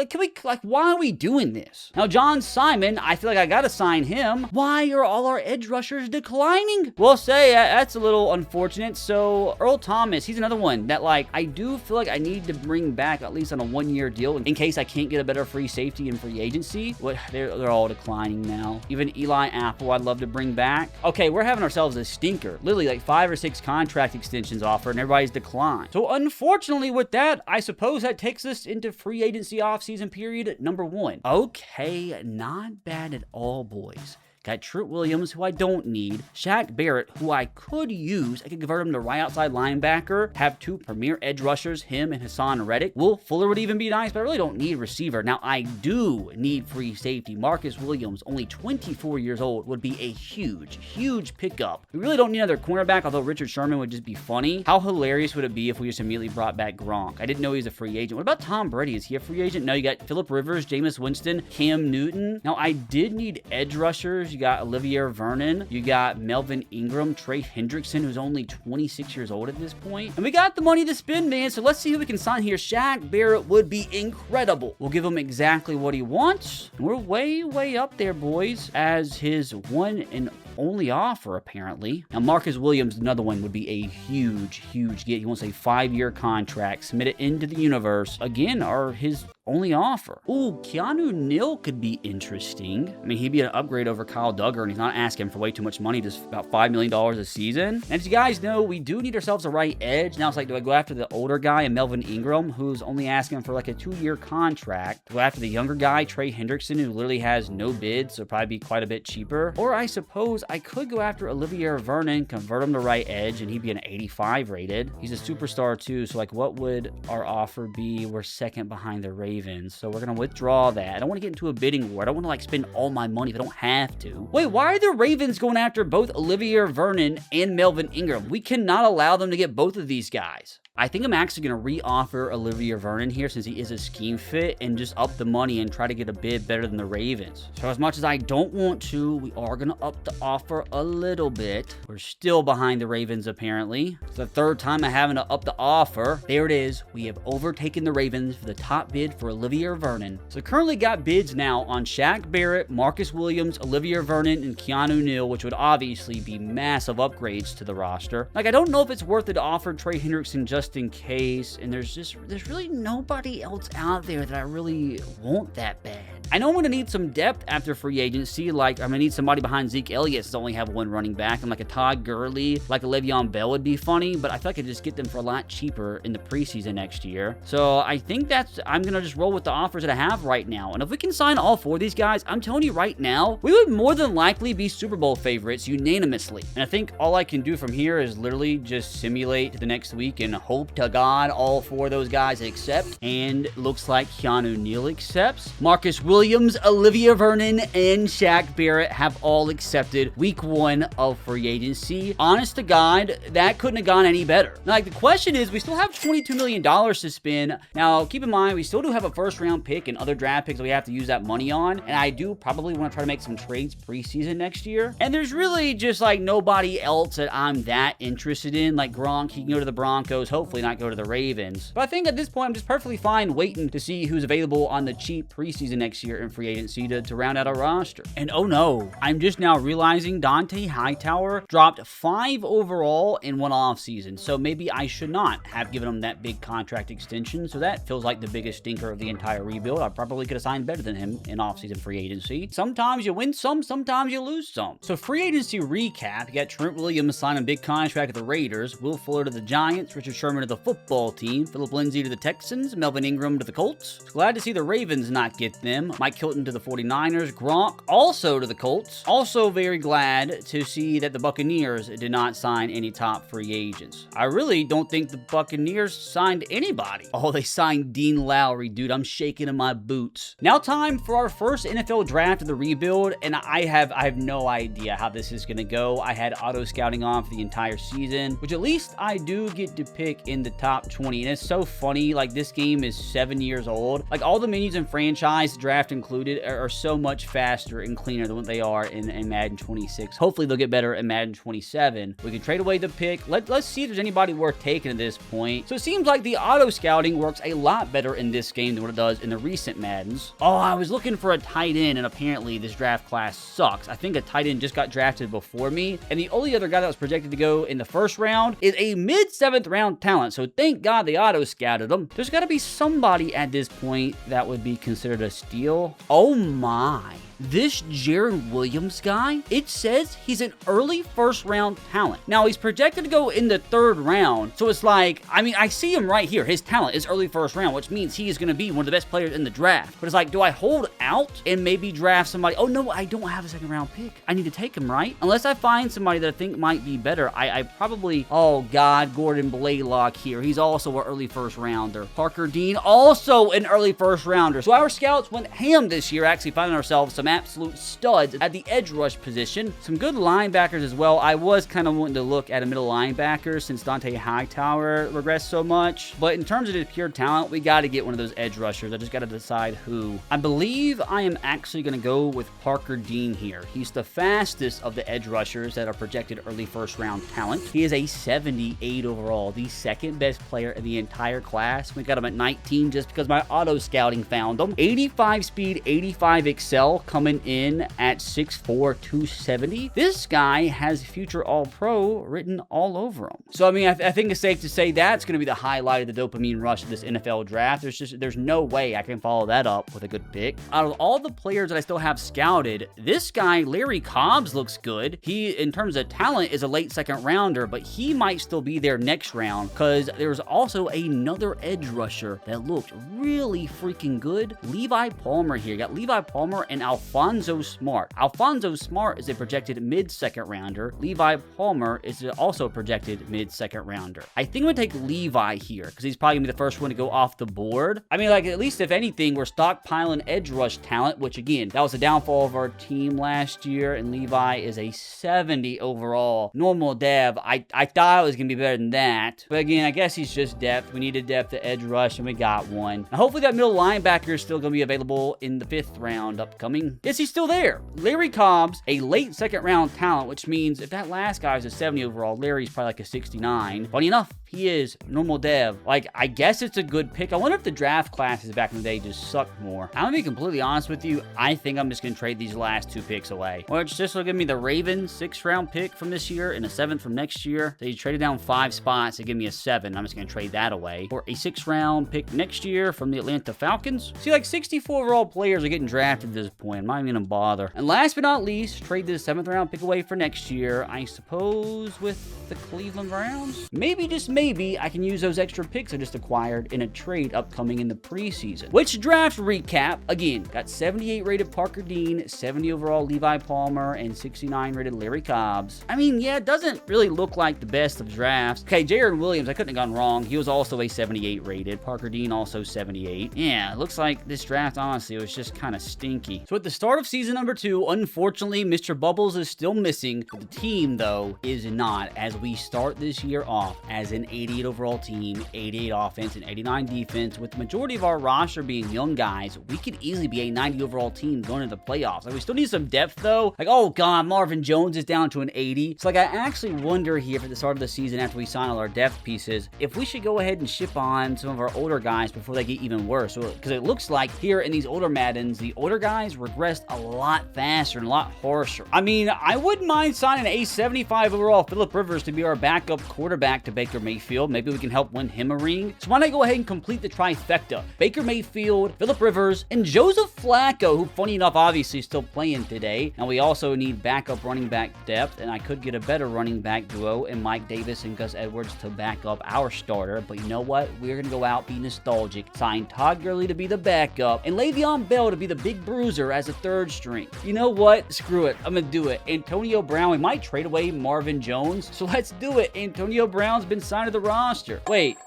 why are we doing this? Now, John Simon, I feel like I gotta sign him. Why are all our edge rushers declining? We'll say that's a little unfortunate. So Earl Thomas, he's another one that I do feel like I need to bring back at least on a 1-year deal in case I can't get a better free safety in free agency. They're all declining now. Even Eli Apple, I'd love to bring back. Okay, we're having ourselves a stinker. Literally 5 or 6 contract extensions offered and everybody's declined. So unfortunately with that, I suppose that takes us into free agency offseason period number 1. Okay, not bad at all, boys. Got Trent Williams, who I don't need. Shaq Barrett, who I could use. I could convert him to right outside linebacker. Have 2 premier edge rushers, him and Hassan Reddick. Will Fuller would even be nice, but I really don't need receiver. Now, I do need free safety. Marcus Williams, only 24 years old, would be a huge, huge pickup. We really don't need another cornerback, although Richard Sherman would just be funny. How hilarious would it be if we just immediately brought back Gronk? I didn't know he was a free agent. What about Tom Brady? Is he a free agent? No, you got Phillip Rivers, Jameis Winston, Cam Newton. Now, I did need edge rushers You got Olivier Vernon. You got Melvin Ingram, Trey Hendrickson, who's only 26 years old at this point. And we got the money to spend, man, so let's see who we can sign here. Shaq Barrett would be incredible. We'll give him exactly what he wants. We're way up there, boys, as his one and only offer, apparently. Now, Marcus Williams, another one, would be a huge get. He wants a 5-year contract, submit it into the universe. Again, are his only offer. Ooh, Keanu Neal could be interesting. I mean, he'd be an upgrade over Kyle Duggar, and he's not asking for way too much money, just about $5 million a season. And as you guys know, we do need ourselves a right edge. Now it's like, do I go after the older guy and Melvin Ingram, who's only asking for like a 2-year contract? Go after the younger guy, Trey Hendrickson, who literally has no bids, so probably be quite a bit cheaper. Or I suppose I could go after Olivier Vernon, convert him to right edge, and he'd be an 85 rated. He's a superstar too, so like what would our offer be? We're second behind the Ravens, so we're gonna withdraw that. I don't want to get into a bidding war. I don't want to like spend all my money if I don't have to. Wait, why are the Ravens going after both Olivier Vernon and Melvin Ingram? We cannot allow them to get both of these guys. I think I'm actually going to re-offer Olivier Vernon here since he is a scheme fit and just up the money and try to get a bid better than the Ravens. So as much as I don't want to, we are going to up the offer a little bit. We're still behind the Ravens, apparently. It's the third time I'm having to up the offer. There it is. We have overtaken the Ravens for the top bid for Olivier Vernon. So currently got bids now on Shaq Barrett, Marcus Williams, Olivier Vernon, and Keanu Neal, which would obviously be massive upgrades to the roster. Like, I don't know if it's worth it to offer Trey Hendrickson just in case, and there's really nobody else out there that I really want that bad. I know I'm going to need some depth after free agency. Like, I'm going to need somebody behind Zeke Elliott to only have one running back, and like a Todd Gurley, like a Le'Veon Bell would be funny, but I feel like I could just get them for a lot cheaper in the preseason next year. So I think I'm going to just roll with the offers that I have right now. And if we can sign all 4 of these guys, I'm telling you right now, we would more than likely be Super Bowl favorites unanimously. And I think all I can do from here is literally just simulate the next week and hope to God all 4 of those guys accept. And it looks like Keanu Neal accepts. Marcus Williams, Olivier Vernon, and Shaq Barrett have all accepted week 1 of free agency. Honest to God, that couldn't have gone any better. Now, like, the question is, we still have $22 million to spend. Now, keep in mind, we still do have a first-round pick and other draft picks that we have to use that money on. And I do probably want to try to make some trades preseason next year. And there's really just, like, nobody else that I'm that interested in. Like, Gronk, he can go to the Broncos, hopefully not go to the Ravens. But I think at this point, I'm just perfectly fine waiting to see who's available on the cheap preseason next year in free agency to round out our roster. And oh no, I'm just now realizing Dante Hightower dropped 5 overall in one offseason. So maybe I should not have given him that big contract extension. So that feels like the biggest stinker of the entire rebuild. I probably could have signed better than him in offseason free agency. Sometimes you win some, sometimes you lose some. So free agency recap, you got Trent Williams signing a big contract at the Raiders, Will Fuller to the Giants, Richard Sherman to the football team, Phillip Lindsay to the Texans, Melvin Ingram to the Colts. Glad to see the Ravens not get them. Mike Hilton to the 49ers, Gronk also to the Colts. Also very glad to see that the Buccaneers did not sign any top free agents. I really don't think the Buccaneers signed anybody. Oh, they signed Dean Lowry, dude. I'm shaking in my boots. Now time for our first NFL draft of the rebuild, and I have no idea how this is gonna go. I had auto scouting on for the entire season, which at least I do get to pick in the top 20. And it's so funny, like, this game is 7 years old. Like, all the menus in franchise, draft included, are so much faster and cleaner than what they are in Madden 26. Hopefully they'll get better in Madden 27. We can trade away the pick. Let's see if there's anybody worth taking at this point. So it seems like the auto scouting works a lot better in this game than what it does in the recent Maddens. Oh, I was looking for a tight end, and apparently this draft class sucks. I think a tight end just got drafted before me, and the only other guy that was projected to go in the first round is a mid-7th round talent, so thank God they auto scouted him. There's got to be somebody at this point that would be considered a steal. Oh my. This Jared Williams guy, it says he's an early first-round talent. Now, he's projected to go in the 3rd round, so it's like, I mean, I see him right here. His talent is early first round, which means he is going to be one of the best players in the draft. But it's like, do I hold out and maybe draft somebody? Oh, no, I don't have a 2nd-round pick. I need to take him, right? Unless I find somebody that I think might be better, I probably, oh, God, Gordon Blaylock here. He's also an early first-rounder. Parker Dean, also an early first-rounder. So our scouts went ham this year, actually finding ourselves some absolute studs at the edge rush position. Some good linebackers as well. I was kind of wanting to look at a middle linebacker since Dante Hightower regressed so much. But in terms of the pure talent, we got to get one of those edge rushers. I just got to decide who. I believe I am actually going to go with Parker Dean here. He's the fastest of the edge rushers that are projected early first round talent. He is a 78 overall, the second best player in the entire class. We got him at 19 just because my auto scouting found him. 85 speed, 85 excel, coming in at 6'4", 270. This guy has future All-Pro written all over him. So, I mean, I think it's safe to say that's going to be the highlight of the dopamine rush of this NFL draft. There's no way I can follow that up with a good pick. Out of all the players that I still have scouted, this guy, Larry Cobbs, looks good. He, in terms of talent, is a late second rounder, but he might still be there next round because there's also another edge rusher that looked really freaking good. Levi Palmer here. You got Levi Palmer and Alfonso Smart. Alfonso Smart is a projected mid-second rounder. Levi Palmer is also a projected mid-second rounder. I think I'm going to take Levi here because he's probably going to be the first one to go off the board. I mean, like, at least if anything, we're stockpiling edge rush talent, which again, that was the downfall of our team last year, and Levi is a 70 overall. Normal dev, I thought it was going to be better than that. But again, I guess he's just depth. We needed depth at edge rush, and we got one. Now, hopefully that middle linebacker is still going to be available in the 5th round upcoming. Yes, he's still there. Larry Cobbs, a late second round talent, which means if that last guy is a 70 overall, Larry's probably like a 69. Funny enough, he is normal dev. Like, I guess it's a good pick. I wonder if the draft classes back in the day just sucked more. I'm gonna be completely honest with you. I think I'm just gonna trade these last 2 picks away. Which this will give me the Ravens 6th round pick from this year and a 7th from next year. They traded down 5 spots to give me a 7. I'm just gonna trade that away. Or a 6th round pick next year from the Atlanta Falcons. See, like 64 overall players are getting drafted at this point. I'm not even gonna bother. And last but not least, trade this 7th round pick away for next year. I suppose with the Cleveland Browns. Maybe, just maybe, I can use those extra picks I just acquired in a trade upcoming in the preseason. Which draft recap, again, got 78 rated Parker Dean, 70 overall Levi Palmer, and 69 rated Larry Cobbs. I mean, yeah, it doesn't really look like the best of drafts. Okay, Jared Williams, I couldn't have gone wrong. He was also a 78 rated. Parker Dean also 78. Yeah, it looks like this draft, honestly, was just kind of stinky. So at the start of season number 2, unfortunately, Mr. Bubbles is still missing. The team, though, is not, as we start this year off as an 88 overall team, 88 offense, and 89 defense. With the majority of our roster being young guys, we could easily be a 90 overall team going into the playoffs. Like, we still need some depth, though. Like, oh god, Marvin Jones is down to an 80. So, like, I actually wonder here at the start of the season, after we sign all our depth pieces, if we should go ahead and ship on some of our older guys before they get even worse. So, because it looks like here in these older Maddens, the older guys regressed a lot faster and a lot harsher. I mean, I wouldn't mind signing a 75 overall Phillip Rivers to be our backup quarterback to Baker Mayfield. Maybe we can help win him a ring. So why don't I go ahead and complete the trifecta? Baker Mayfield, Phillip Rivers, and Joseph Flacco, who, funny enough, obviously is still playing today. And we also need backup running back depth, and I could get a better running back duo in Mike Davis and Gus Edwards to back up our starter. But you know what? We're going to go out, be nostalgic, sign Todd Gurley to be the backup, and Le'Veon Bell to be the big bruiser as a 3rd string. You know what? Screw it. I'm going to do it. Antonio Brown, we might trade away Marvin Jones, so let's do it. Antonio Brown's been signed to the roster. Wait,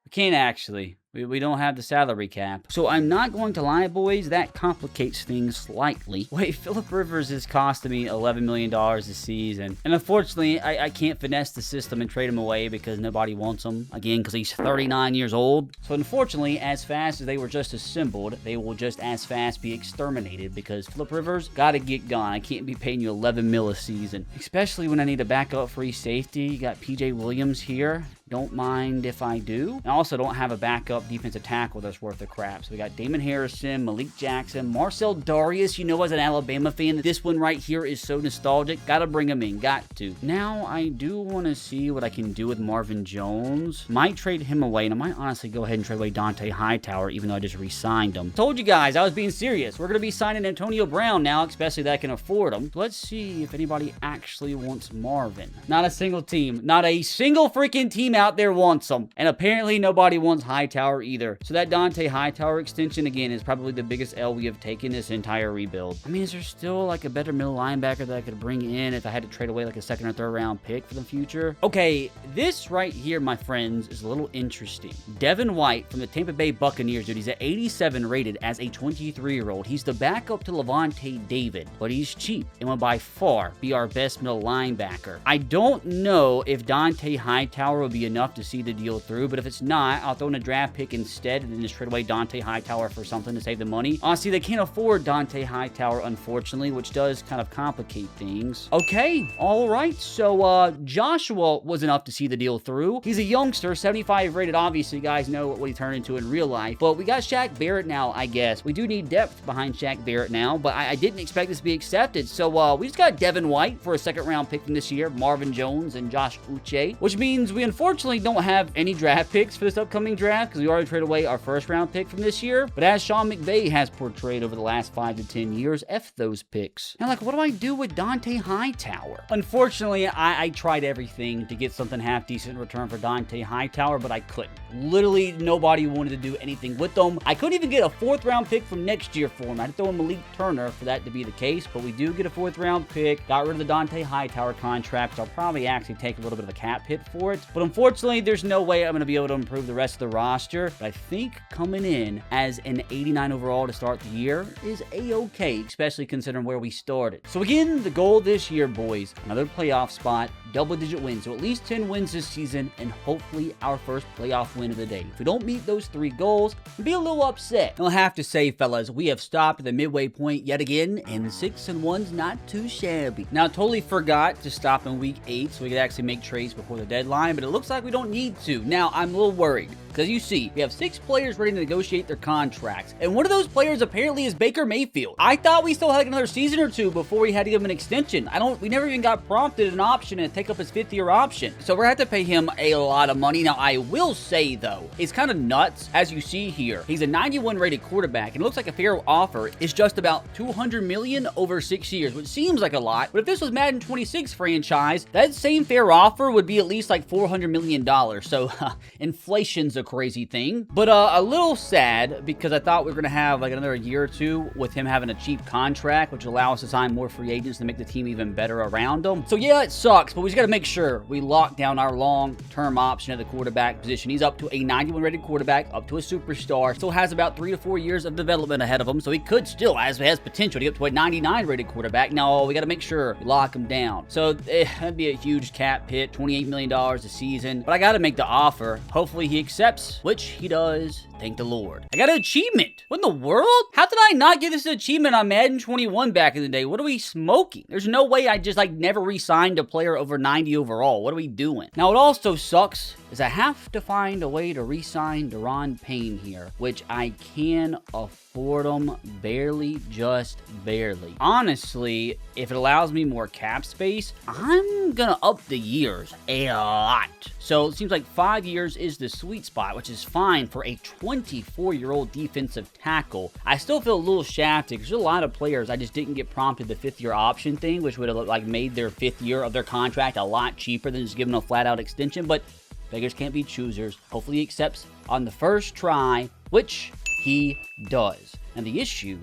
we can't actually. We don't have the salary cap. So I'm not going to lie, boys. That complicates things slightly. Wait, Phillip Rivers is costing me $11 million this season. And unfortunately, I can't finesse the system and trade him away because nobody wants him. Again, because he's 39 years old. So unfortunately, as fast as they were just assembled, they will just as fast be exterminated because Phillip Rivers got to get gone. I can't be paying you $11 million a season. Especially when I need a backup free safety. You got PJ Williams here. Don't mind if I do. I also don't have a backup defensive tackle that's worth the crap. So we got Damon Harrison, Malik Jackson, Marcel Darius. You know, as an Alabama fan, this one right here is so nostalgic. Gotta bring him in. Got to. Now, I do want to see what I can do with Marvin Jones. Might trade him away, and I might honestly go ahead and trade away Dante Hightower, even though I just re-signed him. Told you guys, I was being serious. We're going to be signing Antonio Brown now, especially that I can afford him. So let's see if anybody actually wants Marvin. Not a single team. Not a single freaking team out there wants him. And apparently nobody wants Hightower either. So that Dante Hightower extension, again, is probably the biggest L we have taken this entire rebuild. I mean, is there still like a better middle linebacker that I could bring in if I had to trade away like a second or third round pick for the future? Okay, this right here, my friends, is a little interesting. Devin White from the Tampa Bay Buccaneers, dude, he's at 87 rated as a 23-year-old. He's the backup to Levante David, but he's cheap and will by far be our best middle linebacker. I don't know if Dante Hightower will be enough to see the deal through, but if it's not, I'll throw in a draft pick instead and then just trade away Dante Hightower for something to save the money. Honestly, they can't afford Dante Hightower, unfortunately, which does kind of complicate things. Okay, all right, so Joshua was enough to see the deal through. He's a youngster, 75 rated. Obviously, you guys know what he turned into in real life, but we got Shaq Barrett now, I guess. We do need depth behind Shaq Barrett now, but I didn't expect this to be accepted, so we just got Devin White for a second-round pick from this year, Marvin Jones and Josh Uche, which means we unfortunately don't have any draft picks for this upcoming draft because we already traded away our first-round pick from this year, but as Sean McVay has portrayed over the last 5 to 10 years, F those picks. Now, like, what do I do with Dante Hightower? Unfortunately, I tried everything to get something half-decent in return for Dante Hightower, but I couldn't. Literally, nobody wanted to do anything with them. I couldn't even get a 4th-round pick from next year for him. I had to throw in Malik Turner for that to be the case, but we do get a 4th-round pick. Got rid of the Dante Hightower contract, so I'll probably actually take a little bit of a cap hit for it. But unfortunately, there's no way I'm going to be able to improve the rest of the roster. But I think coming in as an 89 overall to start the year is a-okay, especially considering where we started. So again, the goal this year, boys, another playoff spot, double-digit wins, so at least 10 wins this season, and hopefully our first playoff win of the day. If we don't meet those 3 goals, I'll be a little upset. I'll have to say, fellas, we have stopped at the midway point yet again, and 6-1's not too shabby. Now, I totally forgot to stop in week 8 so we could actually make trades before the deadline, but it looks like we don't need to. Now, I'm a little worried. Because you see, we have 6 players ready to negotiate their contracts. And one of those players apparently is Baker Mayfield. I thought we still had another season or 2 before we had to give him an extension. We never even got prompted an option to take up his 5th-year option. So we're going to have to pay him a lot of money. Now, I will say, though, it's kind of nuts. As you see here, he's a 91 rated quarterback. And it looks like a fair offer is just about $200 million over 6 years, which seems like a lot. But if this was Madden 26 franchise, that same fair offer would be at least like $400 million. So inflation's a crazy thing, but a little sad because I thought we were going to have like another year or 2 with him having a cheap contract, which will allow us to sign more free agents to make the team even better around him. So yeah, it sucks, but we just got to make sure we lock down our long-term option at the quarterback position. He's up to a 91 rated quarterback, up to a superstar, still has about 3 to 4 years of development ahead of him, so he could still has potential to get up to a 99 rated quarterback. Now, we got to make sure we lock him down. So that'd be a huge cap hit, $28 million a season, but I got to make the offer. Hopefully he accepts, which he does. Thank the Lord. I got an achievement. What in the world? How did I not get this achievement on Madden 21 back in the day? What are we smoking? There's no way I just like never re-signed a player over 90 overall. What are we doing? Now, what also sucks is I have to find a way to re-sign Deron Payne here, which I can afford him barely, just barely. Honestly, if it allows me more cap space, I'm gonna up the years a lot. So it seems like 5 years is the sweet spot, which is fine for a 24-year-old defensive tackle. I still feel a little shafted because there's a lot of players I just didn't get prompted the 5th-year option thing, which would have like made their 5th year of their contract a lot cheaper than just giving a flat-out extension, but beggars can't be choosers. Hopefully he accepts on the first try, which he does. And the issue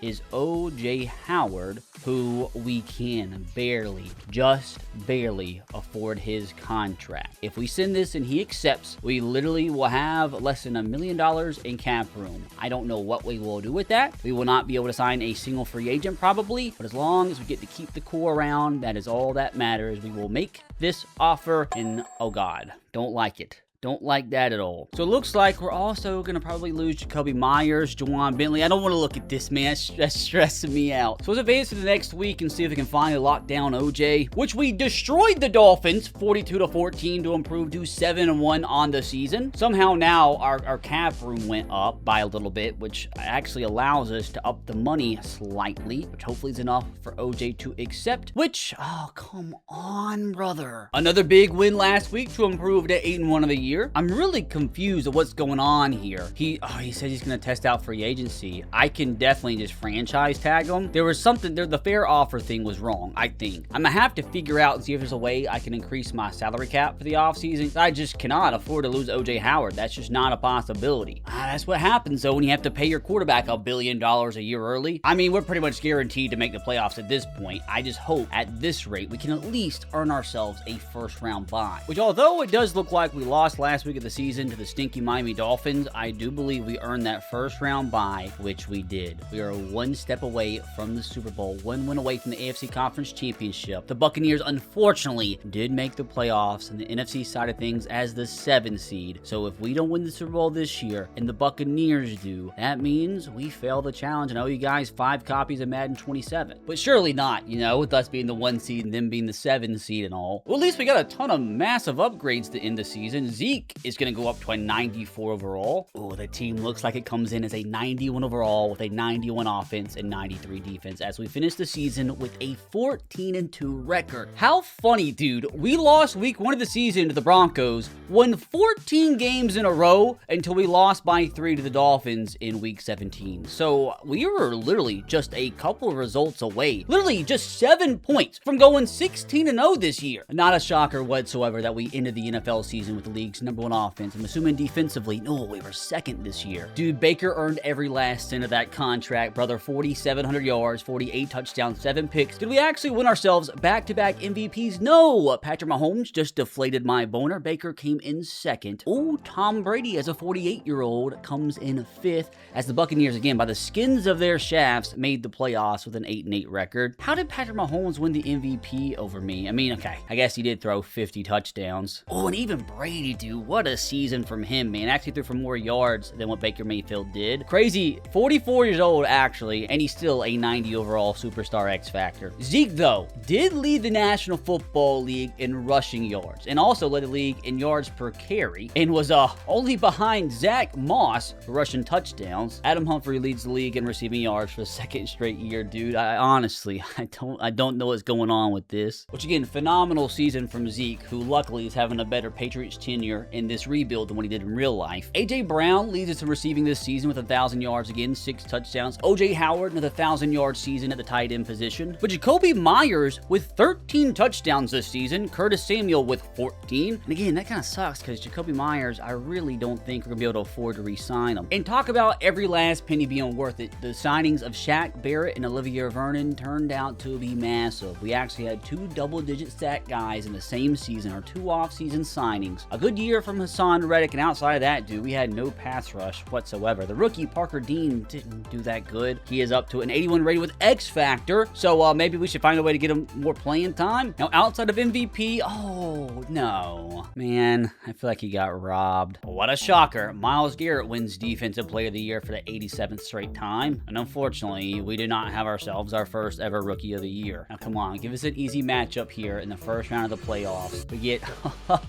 is O.J. Howard, who we can barely, just barely afford his contract. If we send this and he accepts, we literally will have less than $1 million in cap room. I don't know what we will do with that. We will not be able to sign a single free agent probably, but as long as we get to keep the core around, that is all that matters. We will make this offer and, oh God, don't like it. Don't like that at all. So it looks like we're also going to probably lose Jacoby Myers, Juwan Bentley. I don't want to look at this, man. That's stressing me out. So let's advance to the next week and see if we can finally lock down OJ, which we destroyed the Dolphins 42-14 to improve to 7-1 on the season. Somehow now our cap room went up by a little bit, which actually allows us to up the money slightly, which hopefully is enough for OJ to accept, which, oh, come on, brother. Another big win last week to improve to 8-1 of the year. year? I'm really confused at what's going on here. He says he's going to test out free agency. I can definitely just franchise tag him. There was something there. The fair offer thing was wrong, I think. I'm going to have to figure out and see if there's a way I can increase my salary cap for the offseason. I just cannot afford to lose OJ Howard. That's just not a possibility. That's what happens, though, when you have to pay your quarterback $1 billion a year early. I mean, we're pretty much guaranteed to make the playoffs at this point. I just hope at this rate we can at least earn ourselves a first-round bye. Which, although it does look like we lost last week of the season to the stinky Miami Dolphins, I do believe we earned that first-round bye, which we did. We are one step away from the Super Bowl, one win away from the AFC Conference Championship. The Buccaneers, unfortunately, did make the playoffs in the NFC side of things as the 7th seed. So if we don't win the Super Bowl this year and the Buccaneers do, that means we fail the challenge and owe you guys 5 copies of Madden 27. But surely not, you know, with us being the 1 seed and them being the 7 seed and all. Well, at least we got a ton of massive upgrades to end the season. Zeke is going to go up to a 94 overall. Oh, the team looks like it comes in as a 91 overall with a 91 offense and 93 defense as we finish the season with a 14-2 record. How funny, dude. We lost week 1 of the season to the Broncos, won 14 games in a row until we lost by 3 to the Dolphins in week 17. So we were literally just a couple of results away. Literally just 7 points from going 16-0 this year. Not a shocker whatsoever that we ended the NFL season with the league's #1 offense. I'm assuming defensively, no, we were 2nd this year. Dude, Baker earned every last cent of that contract, brother. 4,700 yards, 48 touchdowns, 7 picks. Did we actually win ourselves back-to-back MVPs? No! Patrick Mahomes just deflated my boner. Baker came in 2nd. Oh, Tom Brady, as a 48-year-old, comes in 5th as the Buccaneers, again, by the skins of their shafts, made the playoffs with an 8-8 record. How did Patrick Mahomes win the MVP over me? I mean, okay, I guess he did throw 50 touchdowns. Oh, and even Brady, dude, what a season from him, man. Actually threw for more yards than what Baker Mayfield did. Crazy, 44 years old, actually, and he's still a 90 overall superstar X Factor. Zeke, though, did lead the National Football League in rushing yards, and also led the league in yards per carry, and was only behind Zach Moss for rushing touchdowns. Adam Humphrey leads the league in receiving yards for the 2nd straight year, dude. Honestly, I don't know what's going on with this. Which, again, phenomenal season from Zeke, who luckily is having a better Patriots tenure in this rebuild than what he did in real life. A.J. Brown leads us in receiving this season with 1,000 yards again, 6 touchdowns. O.J. Howard, another 1,000-yard season at the tight end position. But Jacoby Myers with 13 touchdowns this season. Curtis Samuel with 14. And again, that kind of sucks because Jacoby Myers, I really don't think we're going to be able to afford to re-sign him. And talk about every last penny being worth it. The signings of Shaq Barrett and Olivier Vernon turned out to be massive. We actually had 2 double-digit sack guys in the same season, or 2 off-season signings. A good year from Hassan Reddick, and outside of that, dude, we had no pass rush whatsoever. The rookie Parker Dean didn't do that good. He is up to an 81 rating with X Factor, so maybe we should find a way to get him more playing time. Now, outside of MVP, oh, no. Man, I feel like he got robbed. What a shocker. Myles Garrett wins Defensive Player of the Year for the 87th straight time, and unfortunately, we did not have ourselves our first ever Rookie of the Year. Now, come on, give us an easy matchup here in the first round of the playoffs. We get,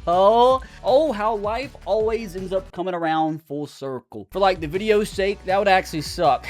oh, how life always ends up coming around full circle. For like the video's sake, that would actually suck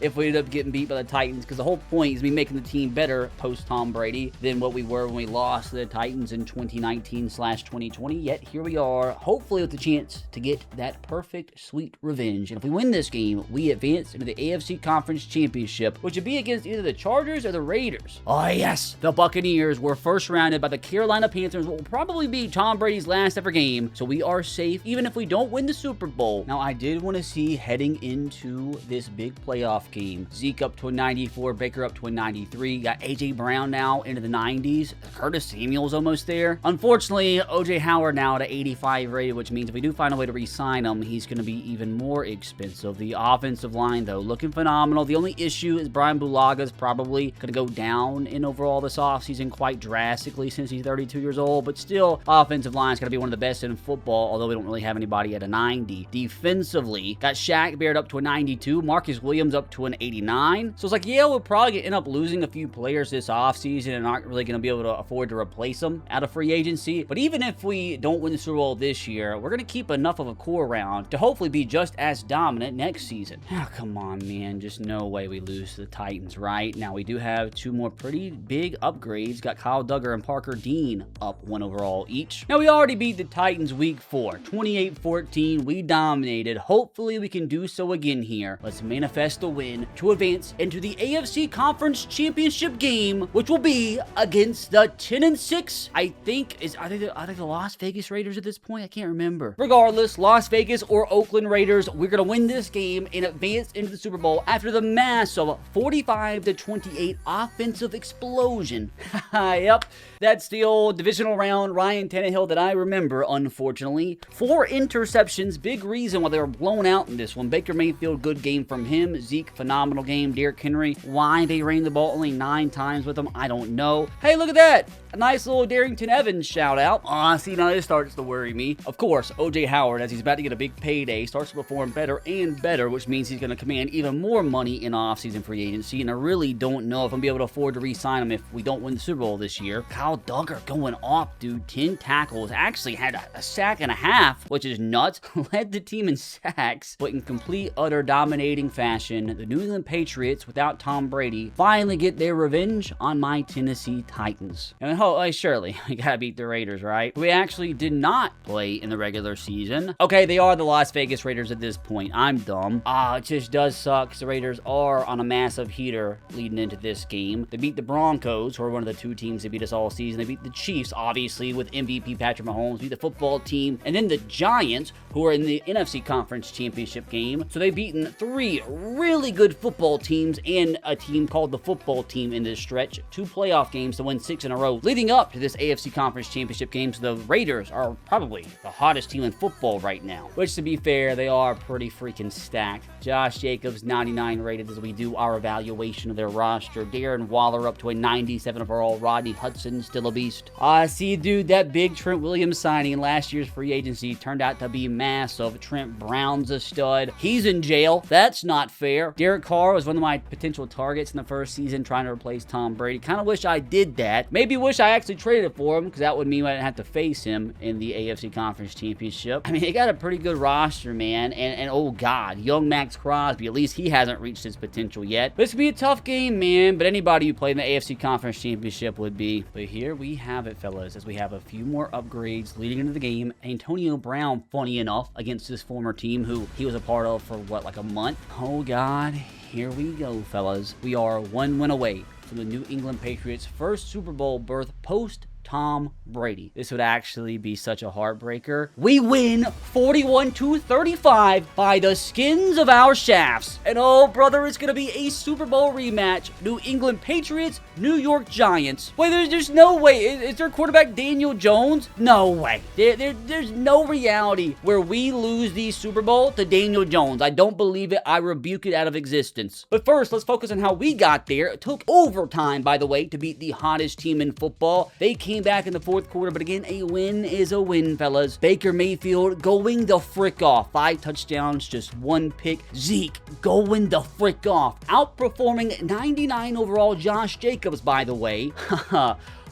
if we ended up getting beat by the Titans, because the whole point is me making the team better post Tom Brady than what we were when we lost to the Titans in 2019/2020. Yet here we are, hopefully with the chance to get that perfect sweet revenge. And if we win this game, we advance into the AFC Conference Championship, which would be against either the Chargers or the Raiders. Oh yes, the Buccaneers were first rounded by the Carolina Panthers, what will probably be Tom Brady's last ever game, so we are safe even if we don't win the Super Bowl. Now, I did want to see heading into this big playoff game, Zeke up to a 94, Baker up to a 93, got A.J. Brown now into the 90s, Curtis Samuel's almost there. Unfortunately, O.J. Howard now at an 85 rated, which means if we do find a way to re-sign him, he's going to be even more expensive. The offensive line, though, looking phenomenal. The only issue is Brian Bulaga's probably going to go down in overall this offseason quite drastically since he's 32 years old, but still, offensive line is going to be one of the best in football, although we don't really have anybody at a 90. Defensively, got Shaq Barrett up to a 92, Marcus Williams up to an 89. So it's like, yeah, we'll probably end up losing a few players this offseason and aren't really going to be able to afford to replace them out of free agency. But even if we don't win the Super Bowl this year, we're going to keep enough of a core around to hopefully be just as dominant next season. Oh, come on, man. Just no way we lose to the Titans, right? Now, we do have 2 more pretty big upgrades. Got Kyle Duggar and Parker Dean up 1 overall each. Now, we already beat the Titans week 4. 28-14, we dominated. Hopefully we can do so again here. Let's manifest the win to advance into the AFC Conference Championship game, which will be against the 10-6, I think the Las Vegas Raiders at this point. I can't remember. Regardless, Las Vegas or Oakland Raiders, we're going to win this game and advance into the Super Bowl after the massive 45-28 offensive explosion. Yep, that's the old divisional round Ryan Tannehill that I remember, unfortunately. 4 interceptions, big reason why they were blown out in this one. Baker Mayfield, good game from him. Zeke, phenomenal game. Derrick Henry, why they ran the ball only 9 times with him, I don't know. Hey, look at that. A nice little Darrington Evans shout out. See, now this starts to worry me. Of course, O.J. Howard, as he's about to get a big payday, starts to perform better and better, which means he's going to command even more money in offseason free agency, and I really don't know if I'm going to be able to afford to re-sign him if we don't win the Super Bowl this year. Kyle Duggar going off, dude. 10 tackles. Actually had a sack and a half, which is nuts. Led the team in sacks, but in complete, utter dominating fashion, the New England Patriots, without Tom Brady, finally get their revenge on my Tennessee Titans. And surely, we gotta beat the Raiders, right? We actually did not play in the regular season. Okay, they are the Las Vegas Raiders at this point. I'm dumb. It just does suck because the Raiders are on a massive heater leading into this game. They beat the Broncos, who are one of the 2 teams that beat us all season. They beat the Chiefs, obviously, with MVP Patrick Mahomes. Beat the football team. And then the Giants, who are in the NFC Conference Championship game. So they've beaten 3 really good football teams and a team called the football team in this stretch. 2 playoff games to win 6 in a row, leading up to this AFC Conference Championship game. So the Raiders are probably the hottest team in football right now, which, to be fair, they are pretty freaking stacked. Josh Jacobs, 99 rated as we do our evaluation of their roster. Darren Waller up to a 97 overall. Rodney Hudson, still a beast. See, dude, that big Trent Williams signing in last year's free agency turned out to be massive. Trent Brown's a stud. He's in jail. That's not fair. Derek Carr was one of my potential targets in the first season, trying to replace Tom Brady. Kind of wish I did that. Maybe wish I actually traded for him, because that would mean I didn't have to face him in the AFC Conference Championship. I mean, they got a pretty good roster, man. And oh god, young Max Crosby, at least he hasn't reached his potential yet. This could be a tough game, man, but anybody who played in the AFC Conference Championship would be. But here we have it, fellas, as we have a few more upgrades leading into the game. Antonio Brown, funny enough, against his former team, who he was a part of for, what, like a month? Oh god, here we go, fellas. We are 1 win away from the New England Patriots' first Super Bowl berth post Tom Brady. This would actually be such a heartbreaker. We win 41-35 by the skins of our shafts. And oh, brother, it's going to be a Super Bowl rematch. New England Patriots, New York Giants. Wait, there's no way. Is their quarterback Daniel Jones? No way. There's no reality where we lose the Super Bowl to Daniel Jones. I don't believe it. I rebuke it out of existence. But first, let's focus on how we got there. It took overtime, by the way, to beat the hottest team in football. They came back in the 4th quarter, but again, a win is a win, fellas. Baker Mayfield going the frick off. 5 touchdowns, just 1 pick. Zeke going the frick off. Outperforming 99 overall Josh Jacobs, by the way.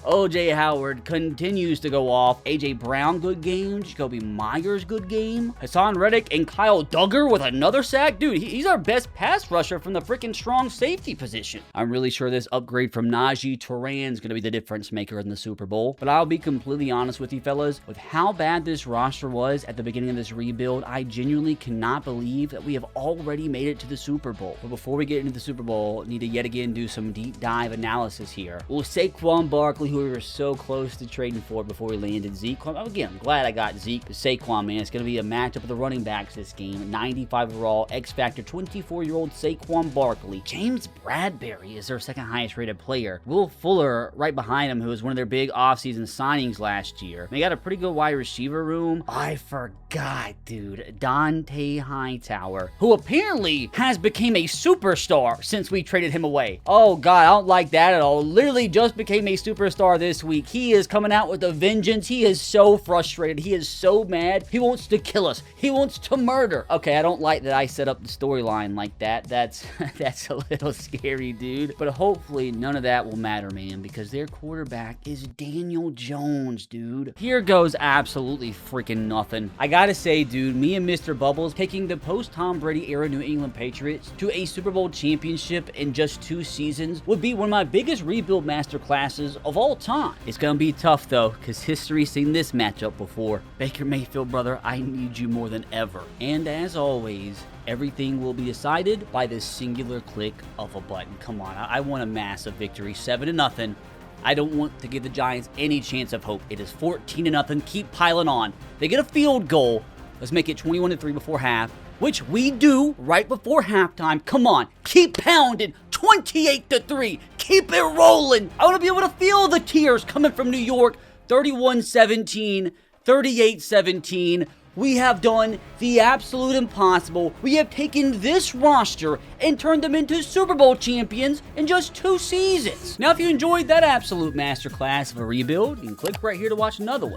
O.J. Howard continues to go off. A.J. Brown, good game. Jacoby Myers, good game. Hassan Reddick and Kyle Duggar with another sack. Dude, he's our best pass rusher from the freaking strong safety position. I'm really sure this upgrade from Najee Turan's going to be the difference maker in the Super Bowl. But I'll be completely honest with you, fellas. With how bad this roster was at the beginning of this rebuild, I genuinely cannot believe that we have already made it to the Super Bowl. But before we get into the Super Bowl, need to yet again do some deep dive analysis here. Will Saquon Barkley, who we were so close to trading for before we landed Zeke. Again, I'm glad I got Zeke. But Saquon, man, it's going to be a matchup of the running backs this game. 95 overall, X-Factor, 24-year-old Saquon Barkley. James Bradbury is their second highest rated player. Will Fuller right behind him, who was one of their big offseason signings last year. They got a pretty good wide receiver room. I forgot, dude. Dante Hightower, who apparently has become a superstar since we traded him away. Oh, God, I don't like that at all. Literally just became a superstar this week. He is coming out with a vengeance. He is so frustrated. He is so mad. He wants to kill us. He wants to murder. Okay, I don't like that I set up the storyline like that. That's a little scary, dude. But hopefully none of that will matter, man, because their quarterback is Daniel Jones, dude. Here goes absolutely freaking nothing. I gotta say, dude, me and Mr. Bubbles taking the post-Tom Brady era New England Patriots to a Super Bowl championship in just 2 seasons would be one of my biggest rebuild master classes of all all time. It's going to be tough, though, because history's seen this matchup before. Baker Mayfield, brother, I need you more than ever. And as always, everything will be decided by this singular click of a button. Come on, I want a massive victory, 7-0. I don't want to give the Giants any chance of hope. It is 14-0. Keep piling on. They get a field goal. Let's make it 21-3 before half, which we do right before halftime. Come on, keep pounding. 28-3. Keep it rolling. I want to be able to feel the tears coming from New York. 31-17, 38-17. We have done the absolute impossible. We have taken this roster and turned them into Super Bowl champions in just 2 seasons. Now, if you enjoyed that absolute masterclass of a rebuild, you can click right here to watch another one.